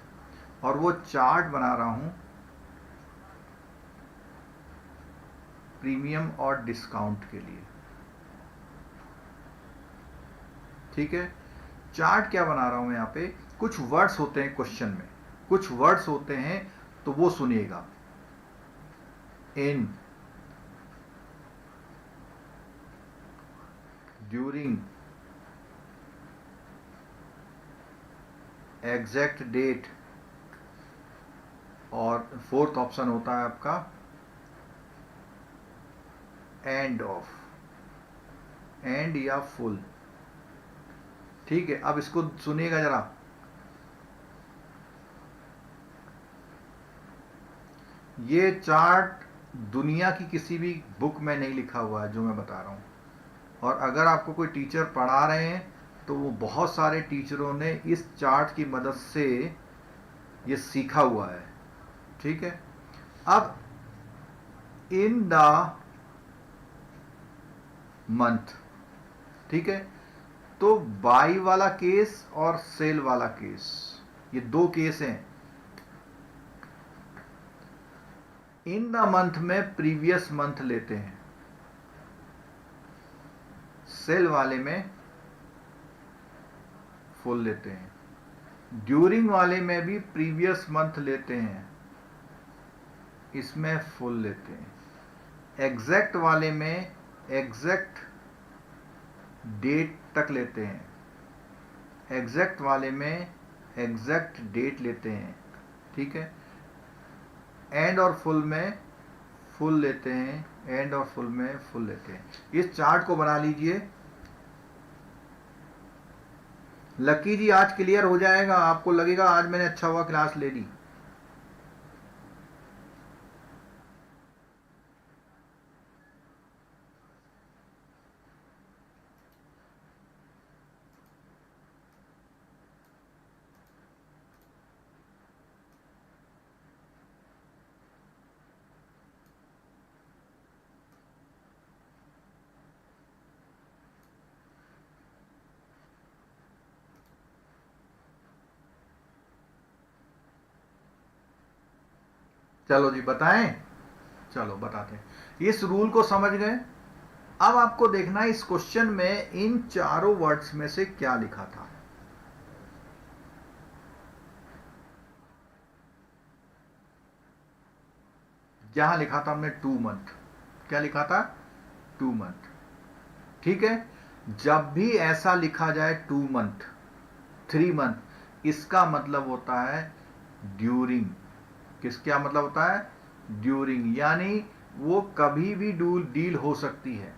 और वो चार्ट बना रहा हूं प्रीमियम और डिस्काउंट के लिए, ठीक है। चार्ट क्या बना रहा हूं मैं यहां पे, कुछ वर्ड्स होते हैं क्वेश्चन में, कुछ वर्ड्स होते हैं, तो वो सुनिएगा। इन, ड्यूरिंग, एग्जैक्ट डेट, और फोर्थ ऑप्शन होता है आपका एंड ऑफ, एंड या फुल, ठीक है। अब इसको सुनिएगा जरा। ये चार्ट दुनिया की किसी भी बुक में नहीं लिखा हुआ है जो मैं बता रहा हूं, और अगर आपको कोई टीचर पढ़ा रहे हैं तो वो बहुत सारे टीचरों ने इस चार्ट की मदद से ये सीखा हुआ है, ठीक है। अब इन द मंथ, ठीक है, तो बाई वाला केस और सेल वाला केस, ये दो केस हैं। इन द मंथ में प्रीवियस मंथ लेते हैं, सेल वाले में फुल लेते हैं। ड्यूरिंग वाले में भी प्रीवियस मंथ लेते हैं, इसमें फुल लेते हैं। एग्जैक्ट वाले में एग्जैक्ट डेट तक लेते हैं, एग्जैक्ट वाले में एग्जैक्ट डेट लेते हैं, ठीक है। एंड और फुल में फुल लेते हैं, एंड और फुल में फुल लेते हैं। इस चार्ट को बना लीजिए। लकी जी आज क्लियर हो जाएगा, आपको लगेगा आज मैंने अच्छा हुआ क्लास ले ली। चलो जी बताएं, चलो बताते हैं। इस रूल को समझ गए। अब आपको देखना है इस क्वेश्चन में इन चारों वर्ड्स में से क्या लिखा था। जहां लिखा था हमने 2 मंथ, क्या लिखा था? 2 मंथ। ठीक है, जब भी ऐसा लिखा जाए 2 मंथ, 3 मंथ, इसका मतलब होता है ड्यूरिंग। किस क्या मतलब होता है? ड्यूरिंग, यानी वो कभी भी डील हो सकती है।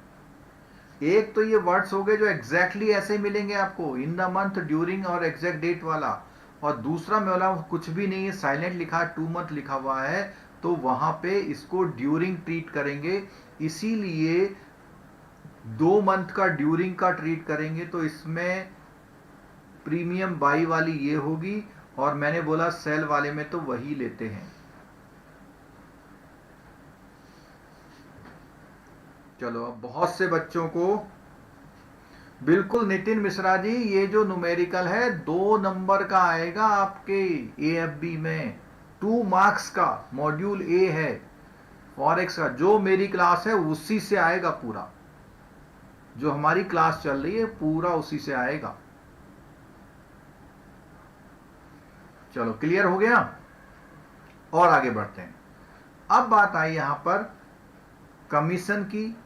एक तो ये वर्ड्स हो गए जो एग्जैक्टली ऐसे मिलेंगे आपको, इन द मंथ, ड्यूरिंग और एग्जैक्ट डेट वाला। और दूसरा मैं बोला कुछ भी नहीं है, साइलेंट लिखा है, 2 मंथ लिखा हुआ है, तो वहां पे इसको ड्यूरिंग ट्रीट करेंगे। इसीलिए 2 मंथ का ड्यूरिंग का ट्रीट करेंगे, तो इसमें प्रीमियम बाई वाली ये होगी, और मैंने बोला सेल वाले में तो वही लेते हैं। चलो, अब बहुत से बच्चों को बिल्कुल नितिन मिश्रा जी, ये जो न्यूमेरिकल है 2 नंबर का आएगा आपके एएफबी में, 2 मार्क्स का मॉड्यूल ए है फॉरेक्स का, जो मेरी क्लास है उसी से आएगा पूरा। जो हमारी क्लास चल रही है पूरा उसी से आएगा। चलो, क्लियर हो गया? और आगे बढ़ते हैं। अब बात आई यहां पर कमीशन की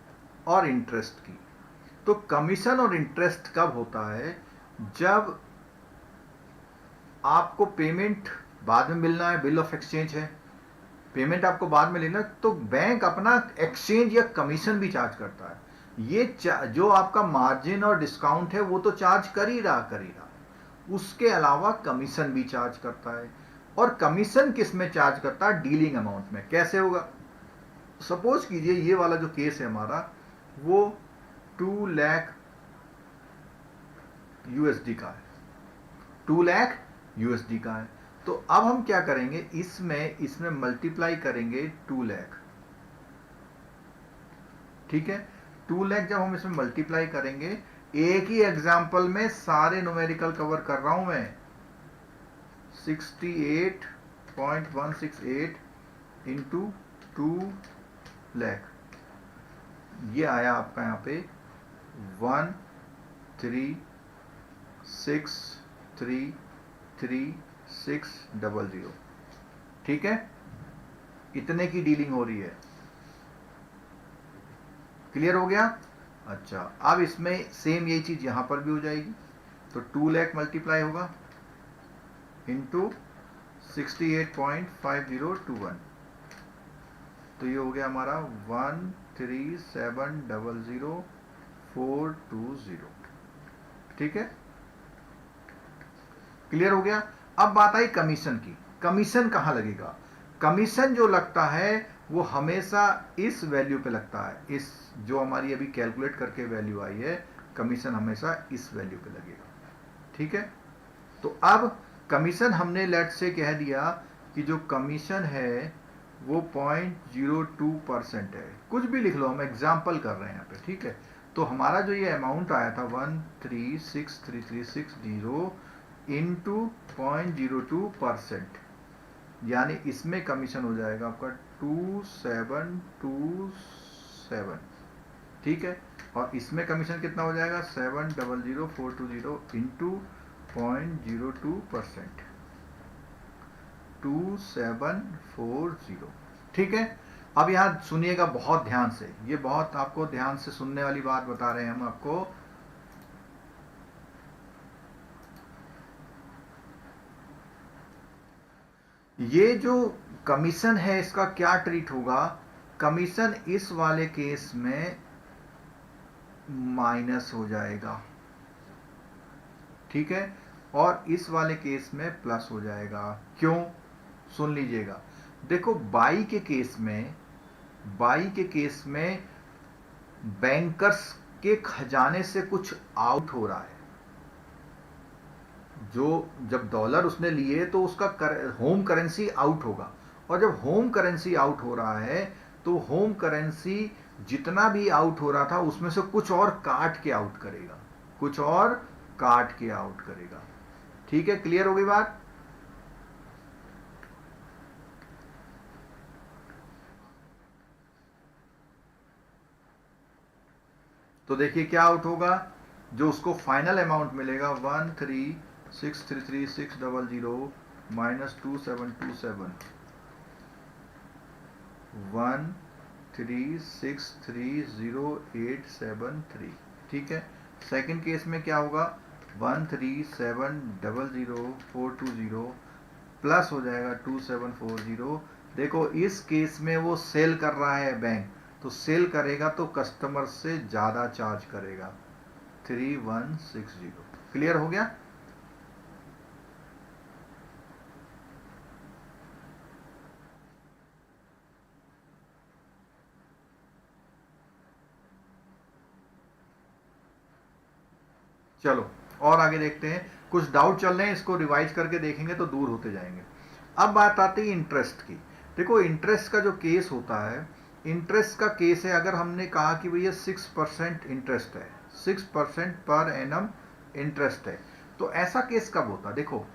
और इंटरेस्ट की। तो कमीशन और इंटरेस्ट कब होता है? जब आपको पेमेंट बाद में मिलना है, बिल ऑफ एक्सचेंज है, पेमेंट आपको बाद में लेना, तो बैंक अपना एक्सचेंज या कमीशन भी चार्ज करता है। ये जो आपका मार्जिन और डिस्काउंट है वो तो चार्ज कर ही रहा, उसके अलावा कमीशन भी चार्ज करता है। और कमीशन किस में चार्ज करता है? डीलिंग अमाउंट में। कैसे होगा? सपोज कीजिए ये वाला जो केस है हमारा, वो 2 लाख यूएसडी का है, 2 लाख यूएसडी का है। तो अब हम क्या करेंगे, इसमें मल्टीप्लाई करेंगे 2 लाख। ठीक है, 2 लाख जब हम इसमें मल्टीप्लाई करेंगे, एक ही एग्जाम्पल में सारे न्यूमेरिकल कवर कर रहा हूं मैं, 68.168 इंटू 2 लाख, ये आया आपका यहां पे 136333600। ठीक है, इतने की डीलिंग हो रही है। क्लियर हो गया? अच्छा, अब इसमें सेम यही चीज यहां पर भी हो जाएगी। तो 2 लाख मल्टीप्लाई होगा इंटू 68.5021, तो ये हो गया हमारा 13700,420। ठीक है, क्लियर हो गया? अब बात आई कमीशन की। कमीशन कहां लगेगा? कमीशन जो लगता है वो हमेशा इस वैल्यू पे लगता है, इस जो हमारी अभी कैलकुलेट करके वैल्यू आई है, कमीशन हमेशा इस वैल्यू पे लगेगा। ठीक है, तो अब कमीशन हमने लेट से कह दिया कि जो कमीशन है वो 0.02% है। कुछ भी लिख लो, हम एग्जाम्पल कर रहे हैं यहाँ पे। ठीक है, तो हमारा जो ये अमाउंट आया था 1363360 इंटू 0.02%, यानी इसमें कमीशन हो जाएगा आपका 2727। ठीक है, और इसमें कमीशन कितना हो जाएगा? 700420 इंटू 0.02%, 2740। ठीक है, अब यहां सुनिएगा बहुत ध्यान से, ये बहुत आपको ध्यान से सुनने वाली बात बता रहे हैं हम आपको। ये जो कमीशन है इसका क्या ट्रीट होगा? कमीशन इस वाले केस में माइनस हो जाएगा। ठीक है, और इस वाले केस में प्लस हो जाएगा। क्यों? सुन लीजिएगा। देखो, बाई के केस में बैंकर्स के खजाने से कुछ आउट हो रहा है। जो जब डॉलर उसने लिए तो उसका होम करेंसी आउट होगा, और जब होम करेंसी आउट हो रहा है तो होम करेंसी जितना भी आउट हो रहा था उसमें से कुछ और काट के आउट करेगा, कुछ और काट के आउट करेगा। ठीक है, क्लियर हो गई बात? तो देखिए क्या आउट होगा, जो उसको फाइनल अमाउंट मिलेगा 13633,600 माइनस 2727 13630,873। ठीक है। सेकंड केस में क्या होगा, 13700,420 प्लस हो जाएगा 2740। देखो इस केस में वो सेल कर रहा है बैंक, तो सेल करेगा तो कस्टमर से ज्यादा चार्ज करेगा 3160। क्लियर हो गया। चलो और आगे देखते हैं, कुछ डाउट चल रहे हैं, इसको रिवाइज करके देखेंगे तो दूर होते जाएंगे। अब बात आती है इंटरेस्ट की। देखो इंटरेस्ट का जो केस होता है, इंटरेस्ट का केस है, अगर हमने कहा कि भैया 6% इंटरेस्ट है, 6% पर एनम इंटरेस्ट है, तो ऐसा केस कब होता है। देखो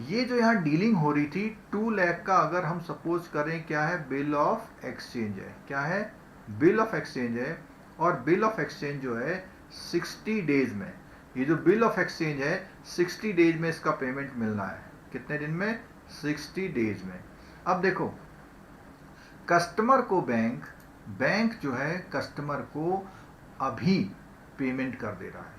ये जो यहाँ डीलिंग हो रही थी 2 लाख का, अगर हम सपोज करें क्या है, बिल ऑफ एक्सचेंज है, क्या है, बिल ऑफ एक्सचेंज है, और बिल ऑफ एक्सचेंज जो है 60 डेज में, ये जो बिल ऑफ एक्सचेंज है 60 डेज में इसका पेमेंट मिलना है। कितने दिन में, 60 डेज में। अब देखो कस्टमर को बैंक जो है कस्टमर को अभी पेमेंट कर दे रहा है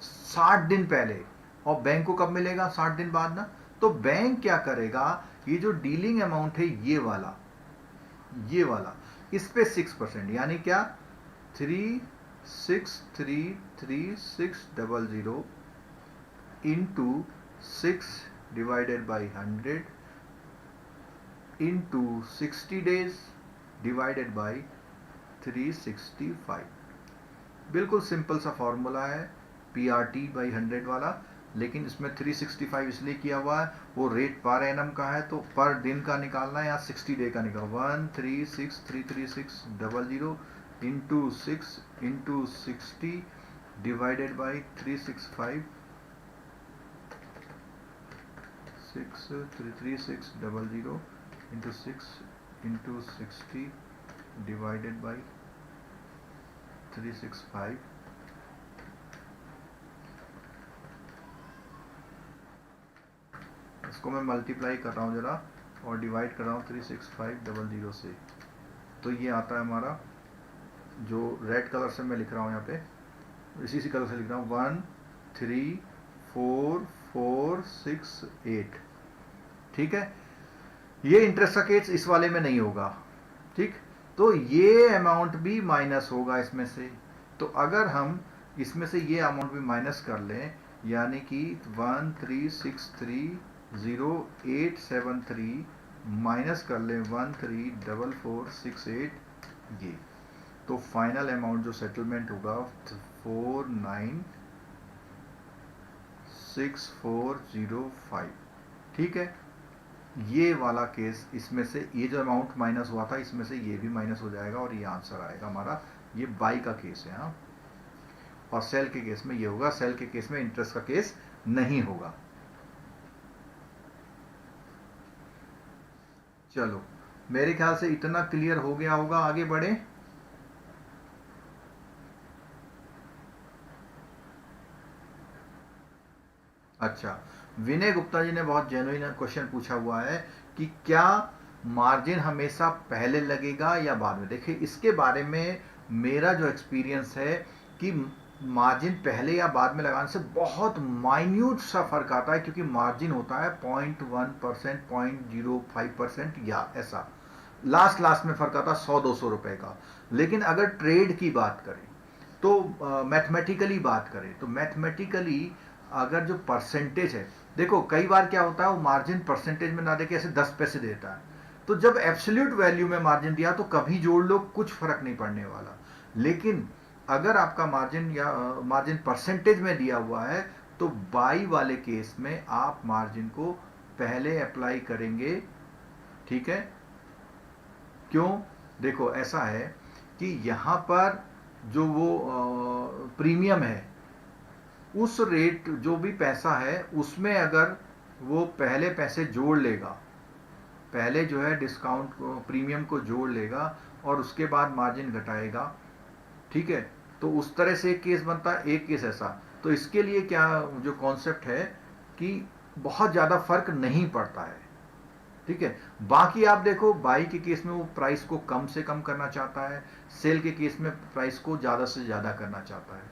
60 दिन पहले, और बैंक को कब मिलेगा, 60 दिन बाद ना। तो बैंक क्या करेगा, ये जो डीलिंग अमाउंट है ये वाला इस पे 6%, यानी क्या, 3633600 into 6 divided by 100 into 60 days divided by 365। बिल्कुल सिंपल सा फॉर्मूला है PRT बाई 100 वाला, लेकिन इसमें 365 इसलिए किया हुआ है, वो रेट पर एनम का है, तो पर दिन का निकालना है, यहाँ 60 डे का निकाल, 136333600 into 6 into 60 divided by 365, 63600 into 6 into 60 divided by 365। इसको मैं मल्टीप्लाई कर रहा हूँ जरा और डिवाइड कर रहा हूँ 36500 से, तो ये आता है हमारा, जो रेड कलर से मैं लिख रहा हूँ यहाँ पे, इसी कलर से लिख रहा हूँ 134,468। ठीक है। ये इंटरेस्ट का केस इस वाले में नहीं होगा। ठीक, तो ये अमाउंट भी माइनस होगा इसमें से। तो अगर हम इसमें से ये अमाउंट भी माइनस कर लें, यानी कि 13630,873 माइनस कर लें 134,468, ये तो फाइनल अमाउंट जो सेटलमेंट होगा 496405। ठीक है। ये वाला केस, इसमें से ये जो अमाउंट माइनस हुआ था इसमें से ये भी माइनस हो जाएगा और ये आंसर आएगा हमारा। ये बाई का केस है। हाँ, और सेल के केस में ये होगा, सेल के केस में इंटरेस्ट का केस नहीं होगा। चलो मेरे ख्याल से इतना क्लियर हो गया होगा, आगे बढ़े। अच्छा, विनय गुप्ता जी ने बहुत जेन्युइन क्वेश्चन पूछा हुआ है कि क्या मार्जिन हमेशा पहले लगेगा या बाद में। देखिए इसके बारे में मेरा जो एक्सपीरियंस है कि मार्जिन पहले या बाद में लगाने से बहुत माइन्यूट सा फर्क आता है, क्योंकि मार्जिन होता है 0.1%, 0.05% या ऐसा लास्ट में फर्क आता है 100-200 रुपए का। लेकिन अगर ट्रेड की बात करें तो मैथमेटिकली बात करें तो मैथमेटिकली अगर जो परसेंटेज है, देखो कई बार क्या होता है वो मार्जिन परसेंटेज में ना देके ऐसे 10 पैसे देता है, तो जब एब्सोल्यूट वैल्यू में मार्जिन दिया तो कभी जोड़ लो कुछ फर्क नहीं पड़ने वाला। लेकिन अगर आपका मार्जिन या मार्जिन परसेंटेज में दिया हुआ है तो बाई वाले केस में आप मार्जिन को पहले अप्लाई करेंगे। ठीक है, क्यों, देखो ऐसा है कि यहां पर जो वो प्रीमियम है, उस रेट जो भी पैसा है उसमें अगर वो पहले पैसे जोड़ लेगा, पहले जो है डिस्काउंट प्रीमियम को जोड़ लेगा और उसके बाद मार्जिन घटाएगा। ठीक है, तो उस तरह से एक केस बनता है, एक केस ऐसा। तो इसके लिए क्या जो कॉन्सेप्ट है कि बहुत ज़्यादा फर्क नहीं पड़ता है, ठीक है। बाकी आप देखो बाई के केस में वो प्राइस को कम से कम करना चाहता है, सेल के केस में प्राइस को ज़्यादा से ज़्यादा करना चाहता है,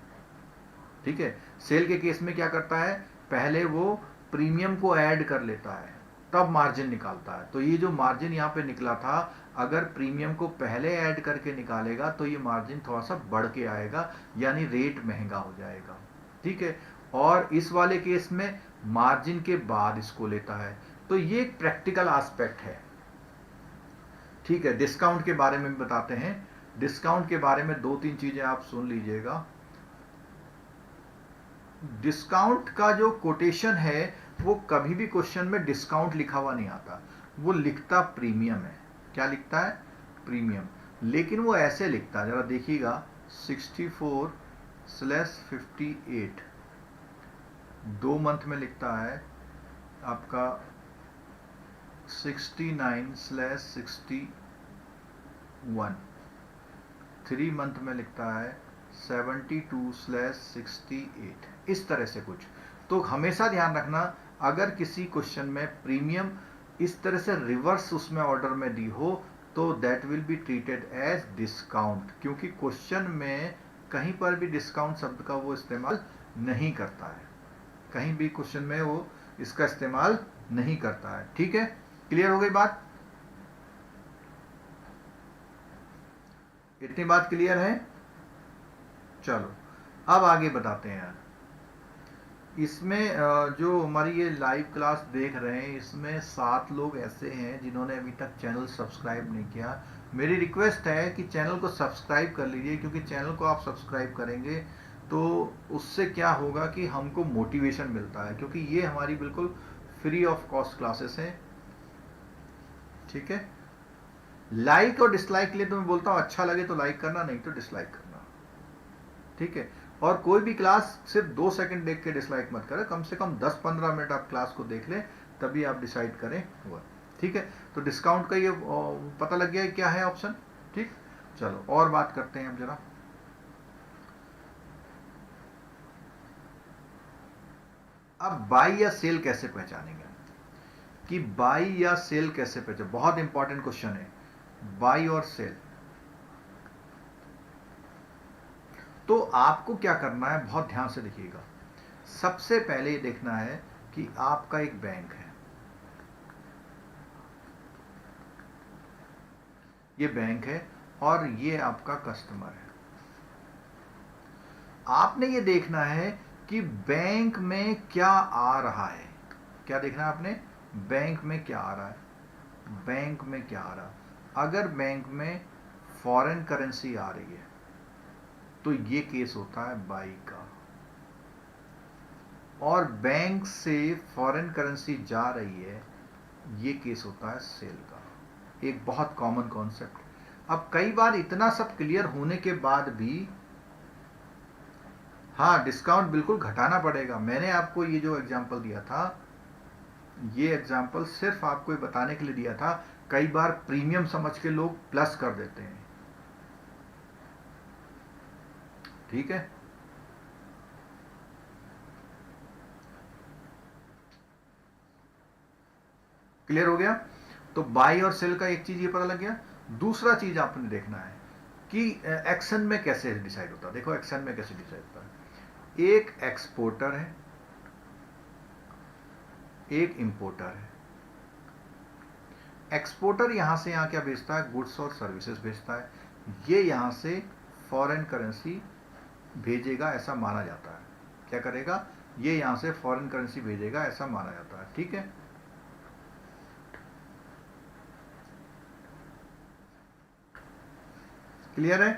ठीक है। सेल के केस में क्या करता है, पहले वो प्रीमियम को ऐड कर लेता है तब मार्जिन निकालता है। तो ये जो मार्जिन यहाँ पे निकला था, अगर प्रीमियम को पहले ऐड करके निकालेगा तो ये मार्जिन थोड़ा सा बढ़ के आएगा, यानी रेट महंगा हो जाएगा, ठीक है। और इस वाले केस में मार्जिन के बाद इसको लेता है। तो ये एक प्रैक्टिकल एस्पेक्ट है, ठीक है। डिस्काउंट के बारे में भी बताते हैं। डिस्काउंट के बारे में 2-3 चीजें आप सुन लीजिएगा। डिस्काउंट का जो कोटेशन है वो कभी भी क्वेश्चन में डिस्काउंट लिखा हुआ नहीं आता, वो लिखता प्रीमियम है। क्या लिखता है? प्रीमियम। लेकिन वो ऐसे लिखता है, जरा देखिएगा, 64/58 2 मंथ में लिखता है आपका 69/61 3 मंथ में लिखता है 72/68, इस तरह से कुछ। तो हमेशा ध्यान रखना, अगर किसी क्वेश्चन में प्रीमियम इस तरह से रिवर्स उसमें ऑर्डर में दी हो तो that will be treated as discount, क्योंकि क्वेश्चन में कहीं पर भी डिस्काउंट शब्द का वो इस्तेमाल नहीं करता है, कहीं भी क्वेश्चन में वो इसका इस्तेमाल नहीं करता है, ठीक है। क्लियर हो गई बात? इतनी बात क्लियर है? चलो अब आगे बताते हैं। इसमें जो हमारी ये लाइव क्लास देख रहे हैं, इसमें 7 लोग ऐसे हैं जिन्होंने अभी तक चैनल सब्सक्राइब नहीं किया। मेरी रिक्वेस्ट है कि चैनल को सब्सक्राइब कर लीजिए, क्योंकि चैनल को आप सब्सक्राइब करेंगे तो उससे क्या होगा कि हमको मोटिवेशन मिलता है, क्योंकि ये हमारी बिल्कुल फ्री ऑफ कॉस्ट क्लासेस हैं, ठीक है। लाइक और डिसलाइक के लिए तो मैं बोलता हूँ अच्छा लगे तो लाइक करना, नहीं तो डिसलाइक करना, ठीक है। और कोई भी क्लास सिर्फ 2 सेकंड देख के डिसलाइक मत करें, कम से कम 10-15 मिनट आप क्लास को देख लें, तभी आप डिसाइड करें हुआ, ठीक है। तो डिस्काउंट का ये पता लग गया है क्या है ऑप्शन, ठीक। चलो और बात करते हैं अब जरा। अब बाई या सेल कैसे पहचानेंगे, कि बाई या सेल कैसे पहचान, बहुत इंपॉर्टेंट क्वेश्चन है, बाई और सेल। तो आपको क्या करना है, बहुत ध्यान से देखिएगा। सबसे पहले ये देखना है कि आपका एक बैंक है, ये बैंक है और ये आपका कस्टमर है। आपने ये देखना है कि बैंक में क्या आ रहा है। क्या देखना है आपने? बैंक में क्या आ रहा है, बैंक में क्या आ रहा है। अगर बैंक में फॉरेन करेंसी आ रही है तो ये केस होता है बाई का, और बैंक से फॉरेन करेंसी जा रही है ये केस होता है सेल का। एक बहुत कॉमन कॉन्सेप्ट। अब कई बार इतना सब क्लियर होने के बाद भी हाँ डिस्काउंट बिल्कुल घटाना पड़ेगा। मैंने आपको ये जो एग्जांपल दिया था, ये एग्जांपल सिर्फ आपको ये बताने के लिए दिया था, कई बार प्रीमियम समझ के लोग प्लस कर देते हैं, ठीक है। क्लियर हो गया? तो बाई और सेल का एक चीज ये पता लग गया। दूसरा चीज आपने देखना है कि एक्शन में कैसे डिसाइड होता है। देखो एक्शन में कैसे डिसाइड होता है, एक एक्सपोर्टर है, एक इंपोर्टर है। एक्सपोर्टर यहां से यहां क्या भेजता है, गुड्स और सर्विसेज भेजता है। ये यहां से फॉरेन करेंसी भेजेगा ऐसा माना जाता है। क्या करेगा, ये यहां से फॉरेन करेंसी भेजेगा ऐसा माना जाता है, ठीक है। क्लियर है?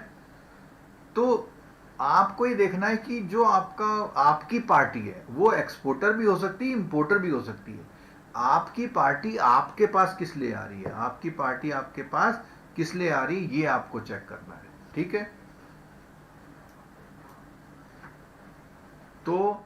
तो आपको ये देखना है कि जो आपकी पार्टी है वो एक्सपोर्टर भी हो सकती है, इंपोर्टर भी हो सकती है। आपकी पार्टी आपके पास किस लिए आ रही है, आपकी पार्टी आपके पास किस लिए आ रही है, ये आपको चेक करना है, ठीक है। तो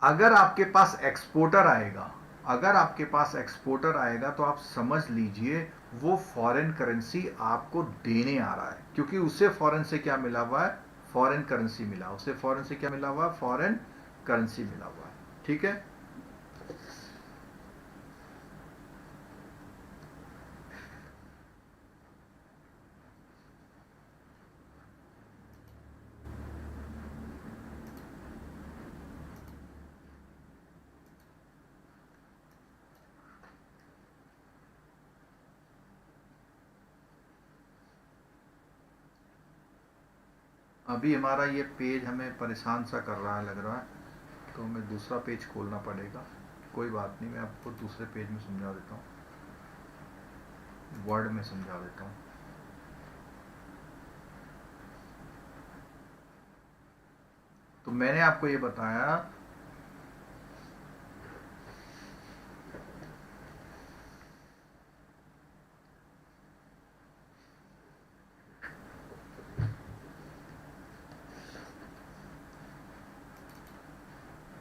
अगर आपके पास एक्सपोर्टर आएगा, अगर आपके पास एक्सपोर्टर आएगा तो आप समझ लीजिए वो फॉरेन करेंसी आपको देने आ रहा है, क्योंकि उसे फॉरेन से क्या मिला हुआ है, फॉरेन करेंसी मिला, उसे फॉरेन से क्या मिला हुआ, फॉरेन करेंसी मिला हुआ है, ठीक है। अभी हमारा ये पेज हमें परेशान सा कर रहा है, लग रहा है, तो हमें दूसरा पेज खोलना पड़ेगा। कोई बात नहीं, मैं आपको दूसरे पेज में समझा देता हूँ, वर्ड में समझा देता हूँ। तो मैंने आपको ये बताया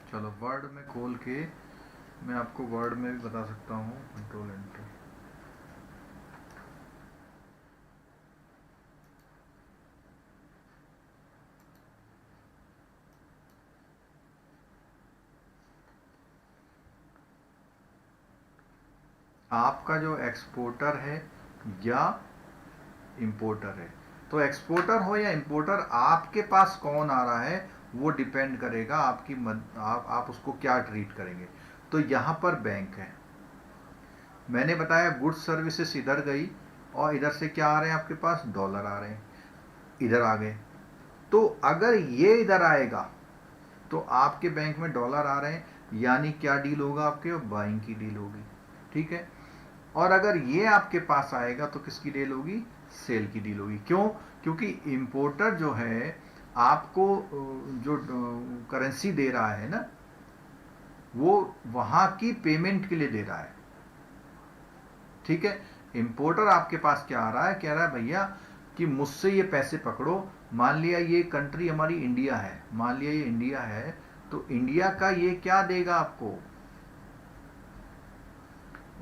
चलो वर्ड में खोल के मैं आपको वर्ड में भी बता सकता हूँ, कंट्रोल एंटर। आपका जो एक्सपोर्टर है या इंपोर्टर है, तो एक्सपोर्टर हो या इंपोर्टर, आपके पास कौन आ रहा है वो डिपेंड करेगा आपकी आप उसको क्या ट्रीट करेंगे। तो यहाँ पर बैंक है, मैंने बताया गुड्स सर्विसेज इधर गई और इधर से क्या आ रहे हैं आपके पास, डॉलर आ रहे हैं, इधर आ गए। तो अगर ये इधर आएगा तो आपके बैंक में डॉलर आ रहे हैं, यानी क्या डील होगा, आपके बाइंग की डील होगी, ठीक है। और अगर ये आपके पास आएगा तो किसकी डील होगी, सेल की डील होगी। क्यों, क्योंकि इंपोर्टर जो है आपको जो करेंसी दे रहा है ना, वो वहां की पेमेंट के लिए दे रहा है, ठीक है। इंपोर्टर आपके पास क्या आ रहा है, कह रहा है भैया कि मुझसे ये पैसे पकड़ो। मान लिया ये कंट्री हमारी इंडिया है, मान लिया ये इंडिया है, तो इंडिया का ये क्या देगा आपको,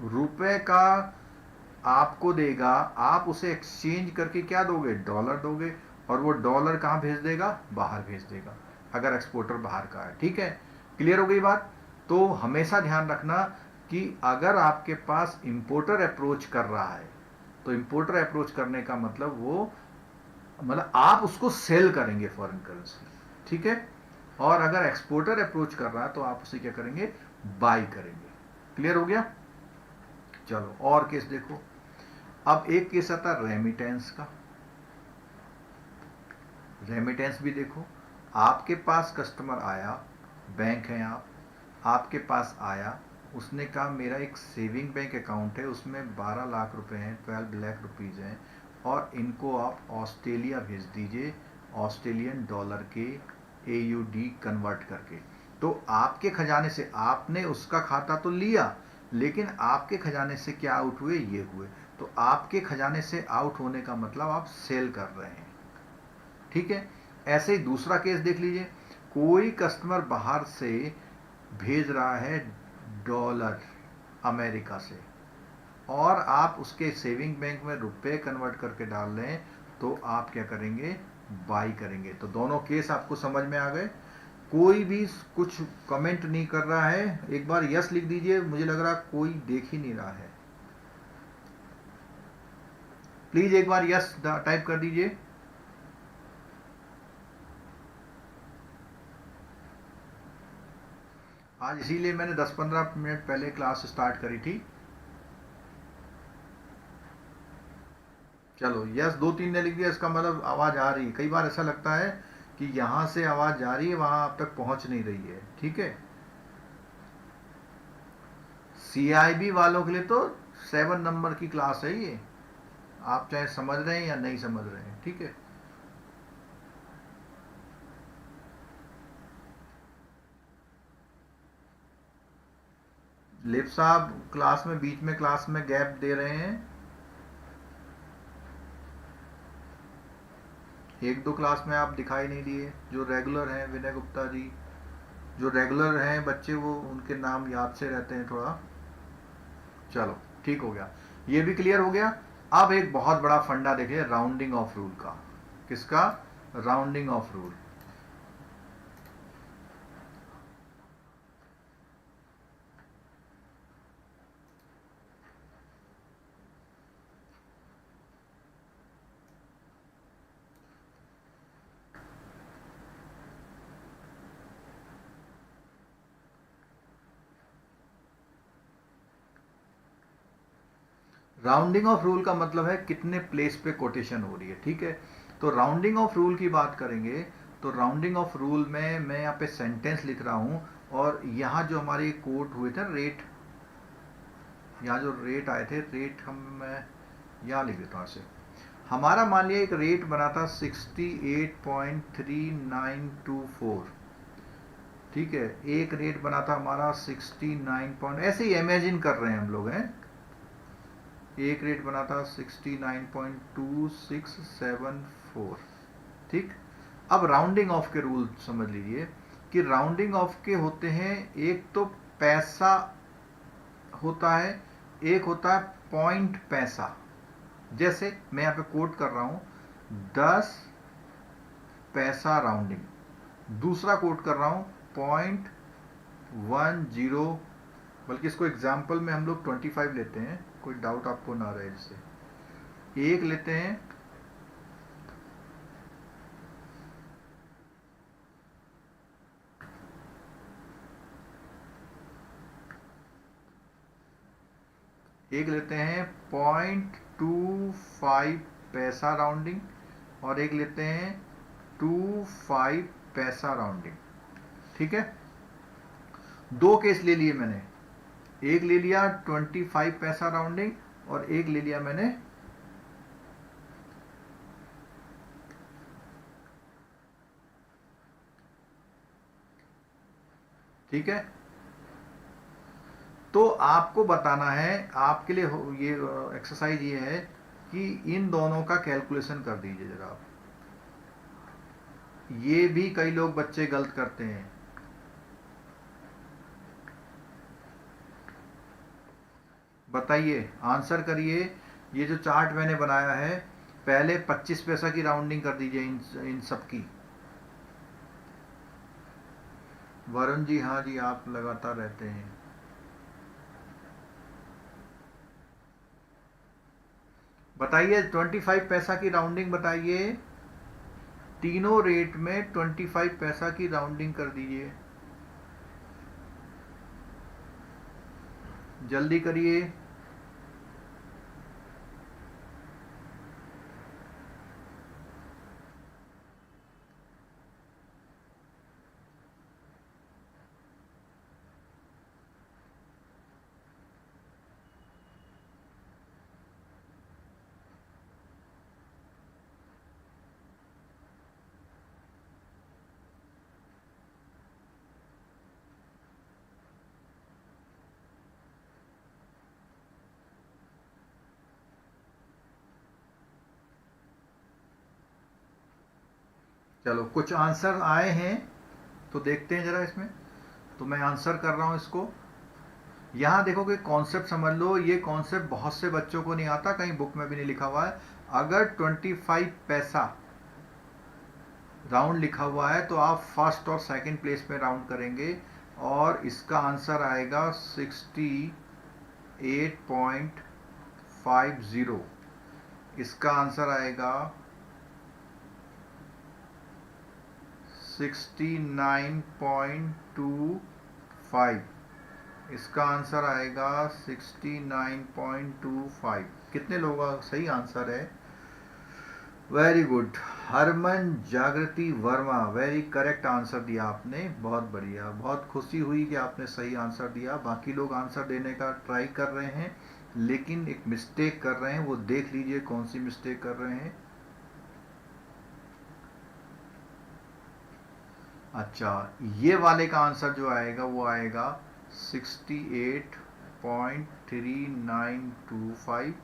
रुपए का आपको देगा, आप उसे एक्सचेंज करके क्या दोगे, डॉलर दोगे, और वो डॉलर कहां भेज देगा, बाहर भेज देगा, अगर एक्सपोर्टर बाहर का है, ठीक है। क्लियर हो गई बात। तो हमेशा ध्यान रखना कि अगर आपके पास इंपोर्टर अप्रोच कर रहा है, तो इंपोर्टर अप्रोच करने का मतलब वो, मतलब आप उसको सेल करेंगे फॉरेन करेंसी, ठीक है। और अगर एक्सपोर्टर अप्रोच कर रहा है तो आप उसे क्या करेंगे, बाई करेंगे। क्लियर हो गया। चलो और केस देखो। अब एक केस आता है रेमिटेंस का। रेमिटेंस भी देखो, आपके पास कस्टमर आया, बैंक है आप, आपके पास आया, उसने कहा मेरा एक सेविंग बैंक अकाउंट है, उसमें 12 लाख रुपए हैं, 12 लाख रुपीज़ हैं, और इनको आप ऑस्ट्रेलिया भेज दीजिए, ऑस्ट्रेलियन डॉलर के AUD कन्वर्ट करके। तो आपके खजाने से, आपने उसका खाता तो लिया, लेकिन आपके खजाने से क्या आउट हुए, ये हुए। तो आपके खजाने से आउट होने का मतलब आप सेल कर रहे हैं, ठीक है। ऐसे ही दूसरा केस देख लीजिए, कोई कस्टमर बाहर से भेज रहा है डॉलर अमेरिका से, और आप उसके सेविंग बैंक में रुपए कन्वर्ट करके डाल रहे हैं, तो आप क्या करेंगे, बाई करेंगे। तो दोनों केस आपको समझ में आ गए। कोई भी कुछ कमेंट नहीं कर रहा है, एक बार यस लिख दीजिए, मुझे लग रहा कोई देख ही नहीं रहा है, प्लीज एक बार यस टाइप कर दीजिए। आज इसीलिए मैंने 10-15 मिनट पहले क्लास स्टार्ट करी थी। चलो यस 2-3 ने लिख दिया, इसका मतलब आवाज आ रही है। कई बार ऐसा लगता है कि यहां से आवाज जा रही है, वहां आप तक पहुंच नहीं रही है, ठीक है। CIB वालों के लिए तो 7 नंबर की क्लास है ये, आप चाहे समझ रहे हैं या नहीं समझ रहे हैं, ठीक है। लिप साहब क्लास में, बीच में क्लास में गैप दे रहे हैं। 1-2 क्लास में आप दिखाई नहीं दिए। जो रेगुलर हैं, विनय गुप्ता जी, जो रेगुलर हैं बच्चे, वो उनके नाम याद से रहते हैं थोड़ा। चलो ठीक हो गया, ये भी क्लियर हो गया। अब एक बहुत बड़ा फंडा देखिए, राउंडिंग ऑफ रूल का। किसका, rounding off rule. Rounding off rule का मतलब है कितने प्लेस पे कोटेशन हो रही है, ठीक है। तो राउंडिंग ऑफ रूल की बात करेंगे तो राउंडिंग ऑफ रूल में मैं यहाँ पे सेंटेंस लिख रहा हूँ, और यहाँ जो हमारे कोट हुए थे रेट, यहाँ जो रेट आए थे, रेट हम मैं यहाँ लिख देता हूँ ऐसे। हमारा मान लिया एक रेट बना था 68.3924, ठीक है। एक रेट बना था हमारा 69 पॉइंट, ऐसे ही इमेजिन कर रहे हैं हम लोग हैं। एक रेट बना था 69.2674, ठीक। अब राउंडिंग ऑफ के रूल समझ लीजिए कि राउंडिंग ऑफ के होते हैं, एक तो पैसा होता है, एक होता है पॉइंट पैसा। जैसे मैं यहाँ पे कोट कर रहा हूं 10 पैसा राउंडिंग, दूसरा कोट कर रहा हूं 0.10, बल्कि इसको एग्जाम्पल में हम लोग 25 लेते हैं, कोई डाउट आपको ना रहे इससे। एक लेते हैं, एक लेते हैं 0.25 पैसा राउंडिंग, और एक लेते हैं 25 पैसा राउंडिंग, ठीक है। दो केस ले लिए मैंने, एक ले लिया 25 पैसा राउंडिंग, और एक ले लिया मैंने ठीक है। तो आपको बताना है, आपके लिए ये एक्सरसाइज ये है कि इन दोनों का कैलकुलेशन कर दीजिए जरा आप। ये भी कई लोग बच्चे गलत करते हैं। बताइए, आंसर करिए। ये जो चार्ट मैंने बनाया है, पहले 25 पैसा की राउंडिंग कर दीजिए इन सब की। वरुण जी, हाँ जी, आप लगातार रहते हैं। बताइए 25 पैसा की राउंडिंग बताइए, तीनों रेट में 25 पैसा की राउंडिंग कर दीजिए, जल्दी करिए। चलो, कुछ आंसर आए हैं तो देखते हैं जरा इसमें। तो मैं आंसर कर रहा हूं इसको। यहां देखो कि कॉन्सेप्ट समझ लो, ये कॉन्सेप्ट बहुत से बच्चों को नहीं आता, कहीं बुक में भी नहीं लिखा हुआ है। अगर 25 पैसा राउंड लिखा हुआ है तो आप फर्स्ट और सेकंड प्लेस में राउंड करेंगे, और इसका आंसर आएगा 68.50। इसका आंसर आएगा 69.25। इसका आंसर आएगा 69.25। कितने लोगों का सही आंसर है? Very good. हरमन जागृति वर्मा, वेरी करेक्ट आंसर दिया आपने, बहुत बढ़िया। बहुत खुशी हुई कि आपने सही आंसर दिया। बाकी लोग आंसर देने का ट्राई कर रहे हैं लेकिन एक मिस्टेक कर रहे हैं, वो देख लीजिए कौन सी मिस्टेक कर रहे हैं। अच्छा, ये वाले का आंसर जो आएगा वो आएगा 68.3925,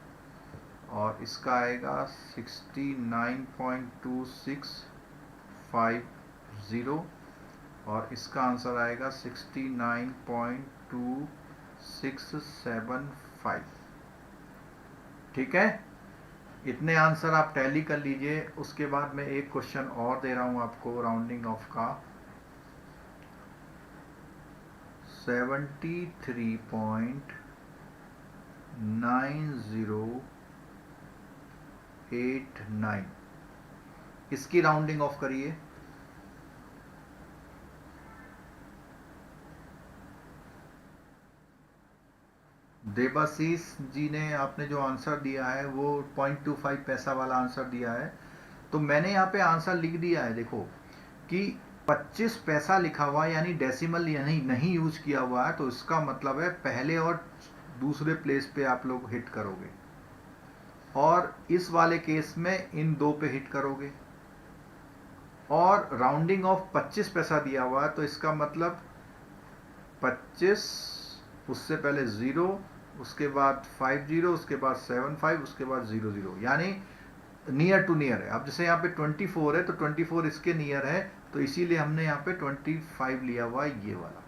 और इसका आएगा 69.2650, और इसका आंसर आएगा 69.2675। ठीक है। इतने आंसर आप टैली कर लीजिए। उसके बाद मैं एक क्वेश्चन और दे रहा हूं आपको राउंडिंग ऑफ का। 73.9089, इसकी राउंडिंग ऑफ करिए। देवाशीष जी ने आपने जो आंसर दिया है वो 0.25 पैसा वाला आंसर दिया है। तो मैंने यहाँ पे आंसर लिख दिया है, देखो कि 25 पैसा लिखा हुआ है, यानी डेसिमल यानी नहीं यूज किया हुआ है, तो इसका मतलब है पहले और दूसरे प्लेस पे आप लोग हिट करोगे, और इस वाले केस में इन दो पे हिट करोगे। और राउंडिंग ऑफ 25 पैसा दिया हुआ है, तो इसका मतलब 25, उससे पहले 0, उसके बाद 50, उसके बाद 75, उसके बाद 00, यानी नियर टू नियर है। अब जैसे यहाँ पे 24 है तो 24 इसके नियर है, तो इसीलिए हमने यहाँ पे 25 लिया हुआ है, ये वाला।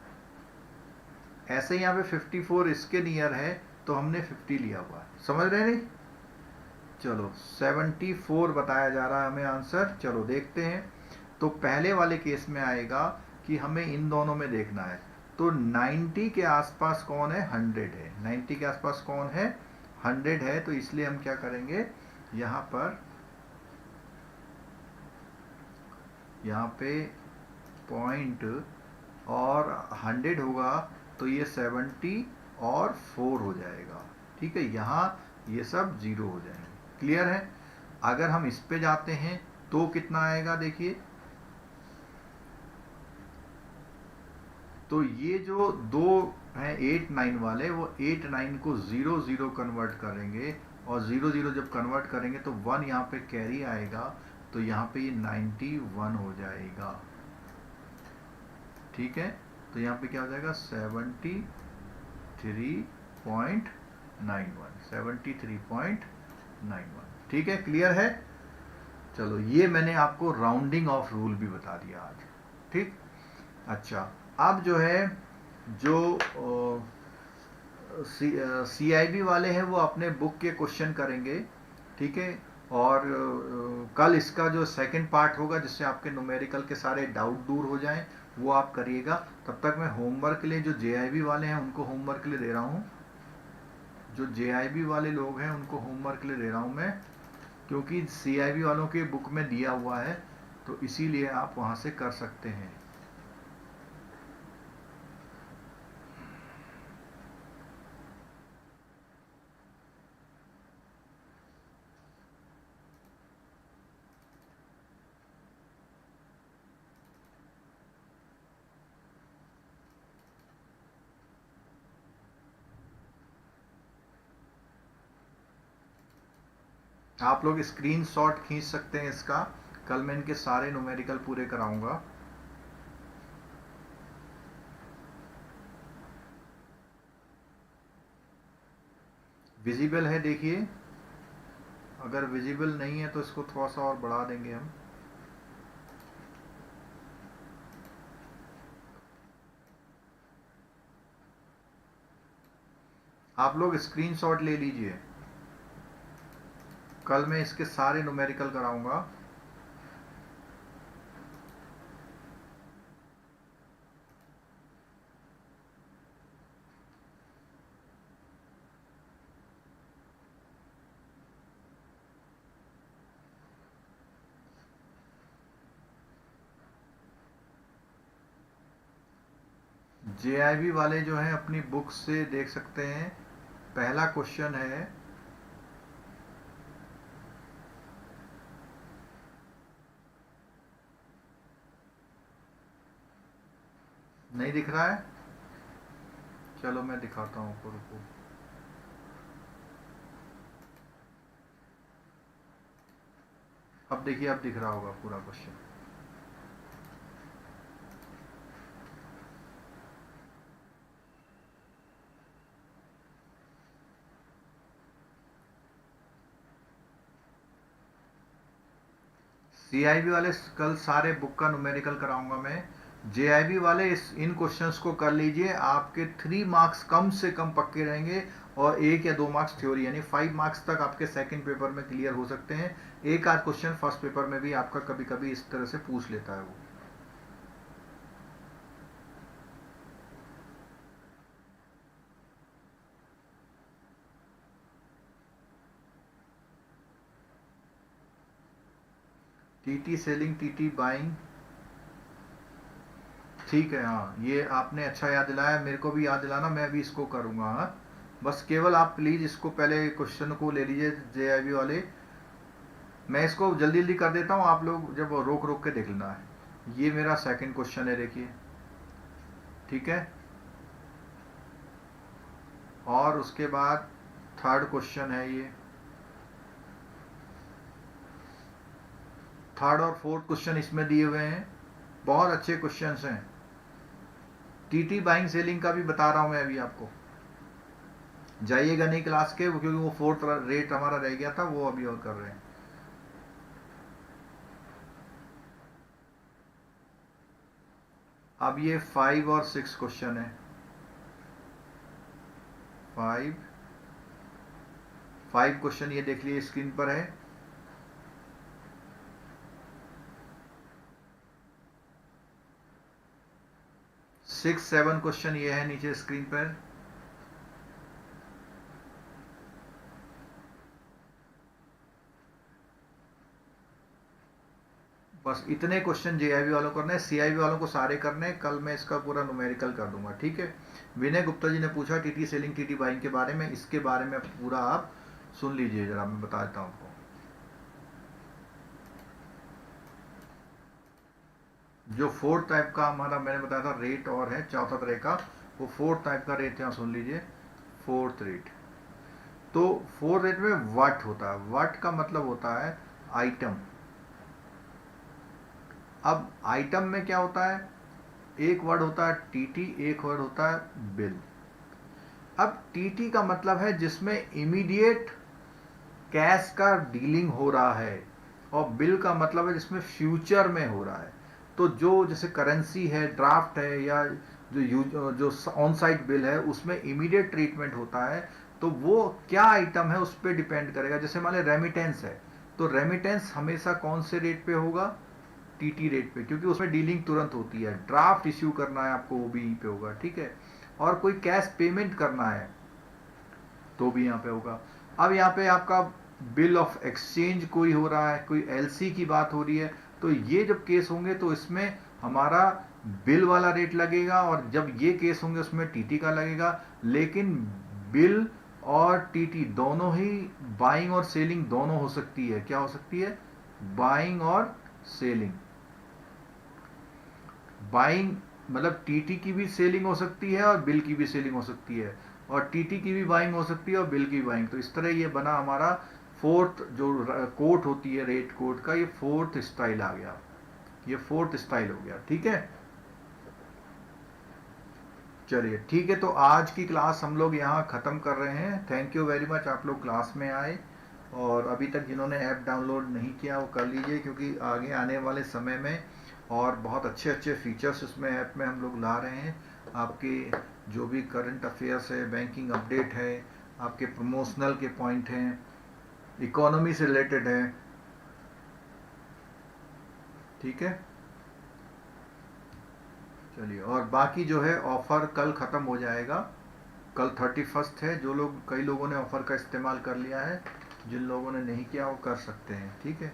ऐसे ही यहाँ पे 54 इसके नियर है, तो हमने 50 लिया हुआ है। समझ रहे नहीं? चलो 74 बताया जा रहा है हमें आंसर। चलो देखते हैं। तो पहले वाले केस में आएगा कि हमें इन दोनों में देखना है। तो 90 के आसपास कौन है? 100 है। 90 के आसपास कौन है? 100 है। तो इसलिए हम क्या करेंगे, यहाँ पे पॉइंट और 100 होगा, तो ये 70 और 4 हो जाएगा। ठीक है, यहाँ ये सब 0 हो जाएंगे। क्लियर है? अगर हम इस पे जाते हैं तो कितना आएगा, देखिए। तो ये जो दो हैं 8 9 वाले, वो 8 9 को 0 0 कन्वर्ट करेंगे, और 0 0 जब कन्वर्ट करेंगे तो 1 यहाँ पे कैरी आएगा, तो यहाँ पे ये 91 हो जाएगा। ठीक है, तो यहाँ पे क्या हो जाएगा? 73.91। ठीक है, क्लियर है? चलो, ये मैंने आपको राउंडिंग ऑफ रूल भी बता दिया आज। ठीक। अच्छा, अब जो है, जो CIB वाले हैं वो अपने बुक के क्वेश्चन करेंगे। ठीक है, और कल इसका जो सेकंड पार्ट होगा, जिससे आपके न्यूमेरिकल के सारे डाउट दूर हो जाएं, वो आप करिएगा। तब तक मैं होमवर्क के लिए जो JIB वाले हैं उनको होमवर्क के लिए दे रहा हूँ। जो JIB वाले लोग हैं उनको होमवर्क के लिए दे रहा हूँ मैं, क्योंकि CIB वालों के बुक में दिया हुआ है, तो इसीलिए आप वहाँ से कर सकते हैं। आप लोग स्क्रीनशॉट खींच सकते हैं इसका। कल मैं इनके सारे न्यूमेरिकल पूरे कराऊंगा। विजिबल है, देखिए। अगर विजिबल नहीं है तो इसको थोड़ा सा और बढ़ा देंगे हम। आप लोग स्क्रीनशॉट ले लीजिए। कल मैं इसके सारे न्यूमेरिकल कराऊंगा। JIB वाले जो हैं अपनी बुक से देख सकते हैं। पहला क्वेश्चन है, नहीं दिख रहा है? चलो मैं दिखाता हूँ ऊपर को। अब देखिए, अब दिख रहा होगा पूरा क्वेश्चन। CIB वाले कल सारे बुक का न्यूमेरिकल कराऊंगा मैं। जेआईबी वाले इन क्वेश्चंस को कर लीजिए, आपके 3 मार्क्स कम से कम पक्के रहेंगे और 1 या 2 मार्क्स थ्योरी, यानी 5 मार्क्स तक आपके सेकंड पेपर में क्लियर हो सकते हैं। एक आध क्वेश्चन फर्स्ट पेपर में भी आपका कभी कभी इस तरह से पूछ लेता है वो। टीटी सेलिंग, टीटी बाइंग, ठीक है। हाँ, ये आपने अच्छा याद दिलाया, मेरे को भी याद दिलाना, मैं भी इसको करूँगा। हाँ, बस केवल आप प्लीज़ इसको पहले क्वेश्चन को ले लीजिए जेआईबी वाले, मैं इसको जल्दी जल्दी कर देता हूँ, आप लोग जब रोक रोक के देख लेना है। ये मेरा सेकंड क्वेश्चन है, देखिए, ठीक है। और उसके बाद थर्ड क्वेश्चन है ये, थर्ड और फोर्थ क्वेश्चन इसमें दिए हुए हैं, बहुत अच्छे क्वेश्चंस हैं। टीटी बाइंग सेलिंग का भी बता रहा हूं मैं अभी आपको, जाइएगा नहीं क्लास के, क्योंकि वो फोर्थ रेट हमारा रह गया था, वो अभी और कर रहे हैं। अब ये 5 और 6 क्वेश्चन है। 5 क्वेश्चन ये देख लिए स्क्रीन पर है। 6, 7 क्वेश्चन ये है नीचे स्क्रीन पर। बस इतने क्वेश्चन जेआईबी वालों को करने हैं, सीआईबी वालों को सारे करने हैं। कल मैं इसका पूरा न्यूमेरिकल कर दूंगा, ठीक है। विनय गुप्ता जी ने पूछा टीटी सेलिंग, टीटी बाइंग के बारे में, इसके बारे में पूरा आप सुन लीजिए जरा, मैं बता देता हूं आपको। जो फोर्थ टाइप का हमारा मैंने बताया था रेट और है चौथा तरह का, वो फोर्थ टाइप का रेट यहाँ सुन लीजिए। फोर्थ रेट, तो फोर्थ रेट में वट होता है। वट का मतलब होता है आइटम। अब आइटम में क्या होता है, एक वर्ड होता है टीटी, एक वर्ड होता है बिल। अब टीटी का मतलब है जिसमें इमीडिएट कैश का डीलिंग हो रहा है, और बिल का मतलब है जिसमें फ्यूचर में हो रहा है। तो जो जैसे करेंसी है, ड्राफ्ट है, या जो ऑन साइट बिल है, उसमें इमीडिएट ट्रीटमेंट होता है। तो वो क्या आइटम है उस पर डिपेंड करेगा। जैसे मान लें रेमिटेंस है, तो रेमिटेंस हमेशा कौन से रेट पे होगा, टीटी रेट पे, क्योंकि उसमें डीलिंग तुरंत होती है। ड्राफ्ट इश्यू करना है आपको, वो भी यहीं पे होगा, ठीक है। और कोई कैश पेमेंट करना है तो भी यहाँ पे होगा। अब यहाँ पे आपका बिल ऑफ एक्सचेंज कोई हो रहा है, कोई एलसी की बात हो रही है, तो ये जब केस होंगे तो इसमें हमारा बिल वाला रेट लगेगा, और जब ये केस होंगे उसमें टीटी का लगेगा। लेकिन बिल और टीटी दोनों ही, बाइंग और सेलिंग दोनों हो सकती है। क्या हो सकती है, बाइंग और सेलिंग। बाइंग मतलब टीटी की भी सेलिंग हो सकती है और बिल की भी सेलिंग हो सकती है, और टीटी की भी बाइंग हो सकती है और बिल की बाइंग। तो इस तरह ये बना हमारा फोर्थ जो कोट होती है रेट कोट का, ये फोर्थ स्टाइल आ गया, ये फोर्थ स्टाइल हो गया, ठीक है। चलिए ठीक है, तो आज की क्लास हम लोग यहाँ ख़त्म कर रहे हैं। थैंक यू वेरी मच, आप लोग क्लास में आए, और अभी तक जिन्होंने ऐप डाउनलोड नहीं किया वो कर लीजिए, क्योंकि आगे आने वाले समय में और बहुत अच्छे अच्छे फीचर्स इसमें ऐप में हम लोग ला रहे हैं। आपके जो भी करंट अफेयर्स है, बैंकिंग अपडेट है, आपके प्रमोशनल के पॉइंट हैं, इकोनॉमी से रिलेटेड है, ठीक है। चलिए, और बाकी जो है ऑफ़र कल ख़त्म हो जाएगा, कल 31 है। जो लोग, कई लोगों ने ऑफ़र का इस्तेमाल कर लिया है, जिन लोगों ने नहीं किया वो कर सकते हैं, ठीक है।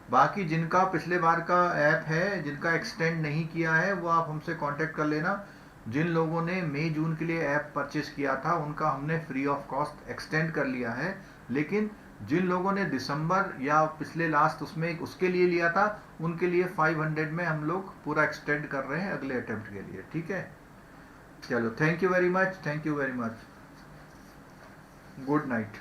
बाकी जिनका पिछले बार का ऐप है, जिनका एक्सटेंड नहीं किया है, वो आप हमसे कांटेक्ट कर लेना। जिन लोगों ने मई जून के लिए ऐप परचेस किया था उनका हमने फ्री ऑफ कॉस्ट एक्सटेंड कर लिया है, लेकिन जिन लोगों ने दिसंबर या पिछले लास्ट उसमें उसके लिए लिया था, उनके लिए 500 में हम लोग पूरा एक्सटेंड कर रहे हैं अगले अटेम्प्ट के लिए, ठीक है। चलो, thank you very much, thank you very much, good night.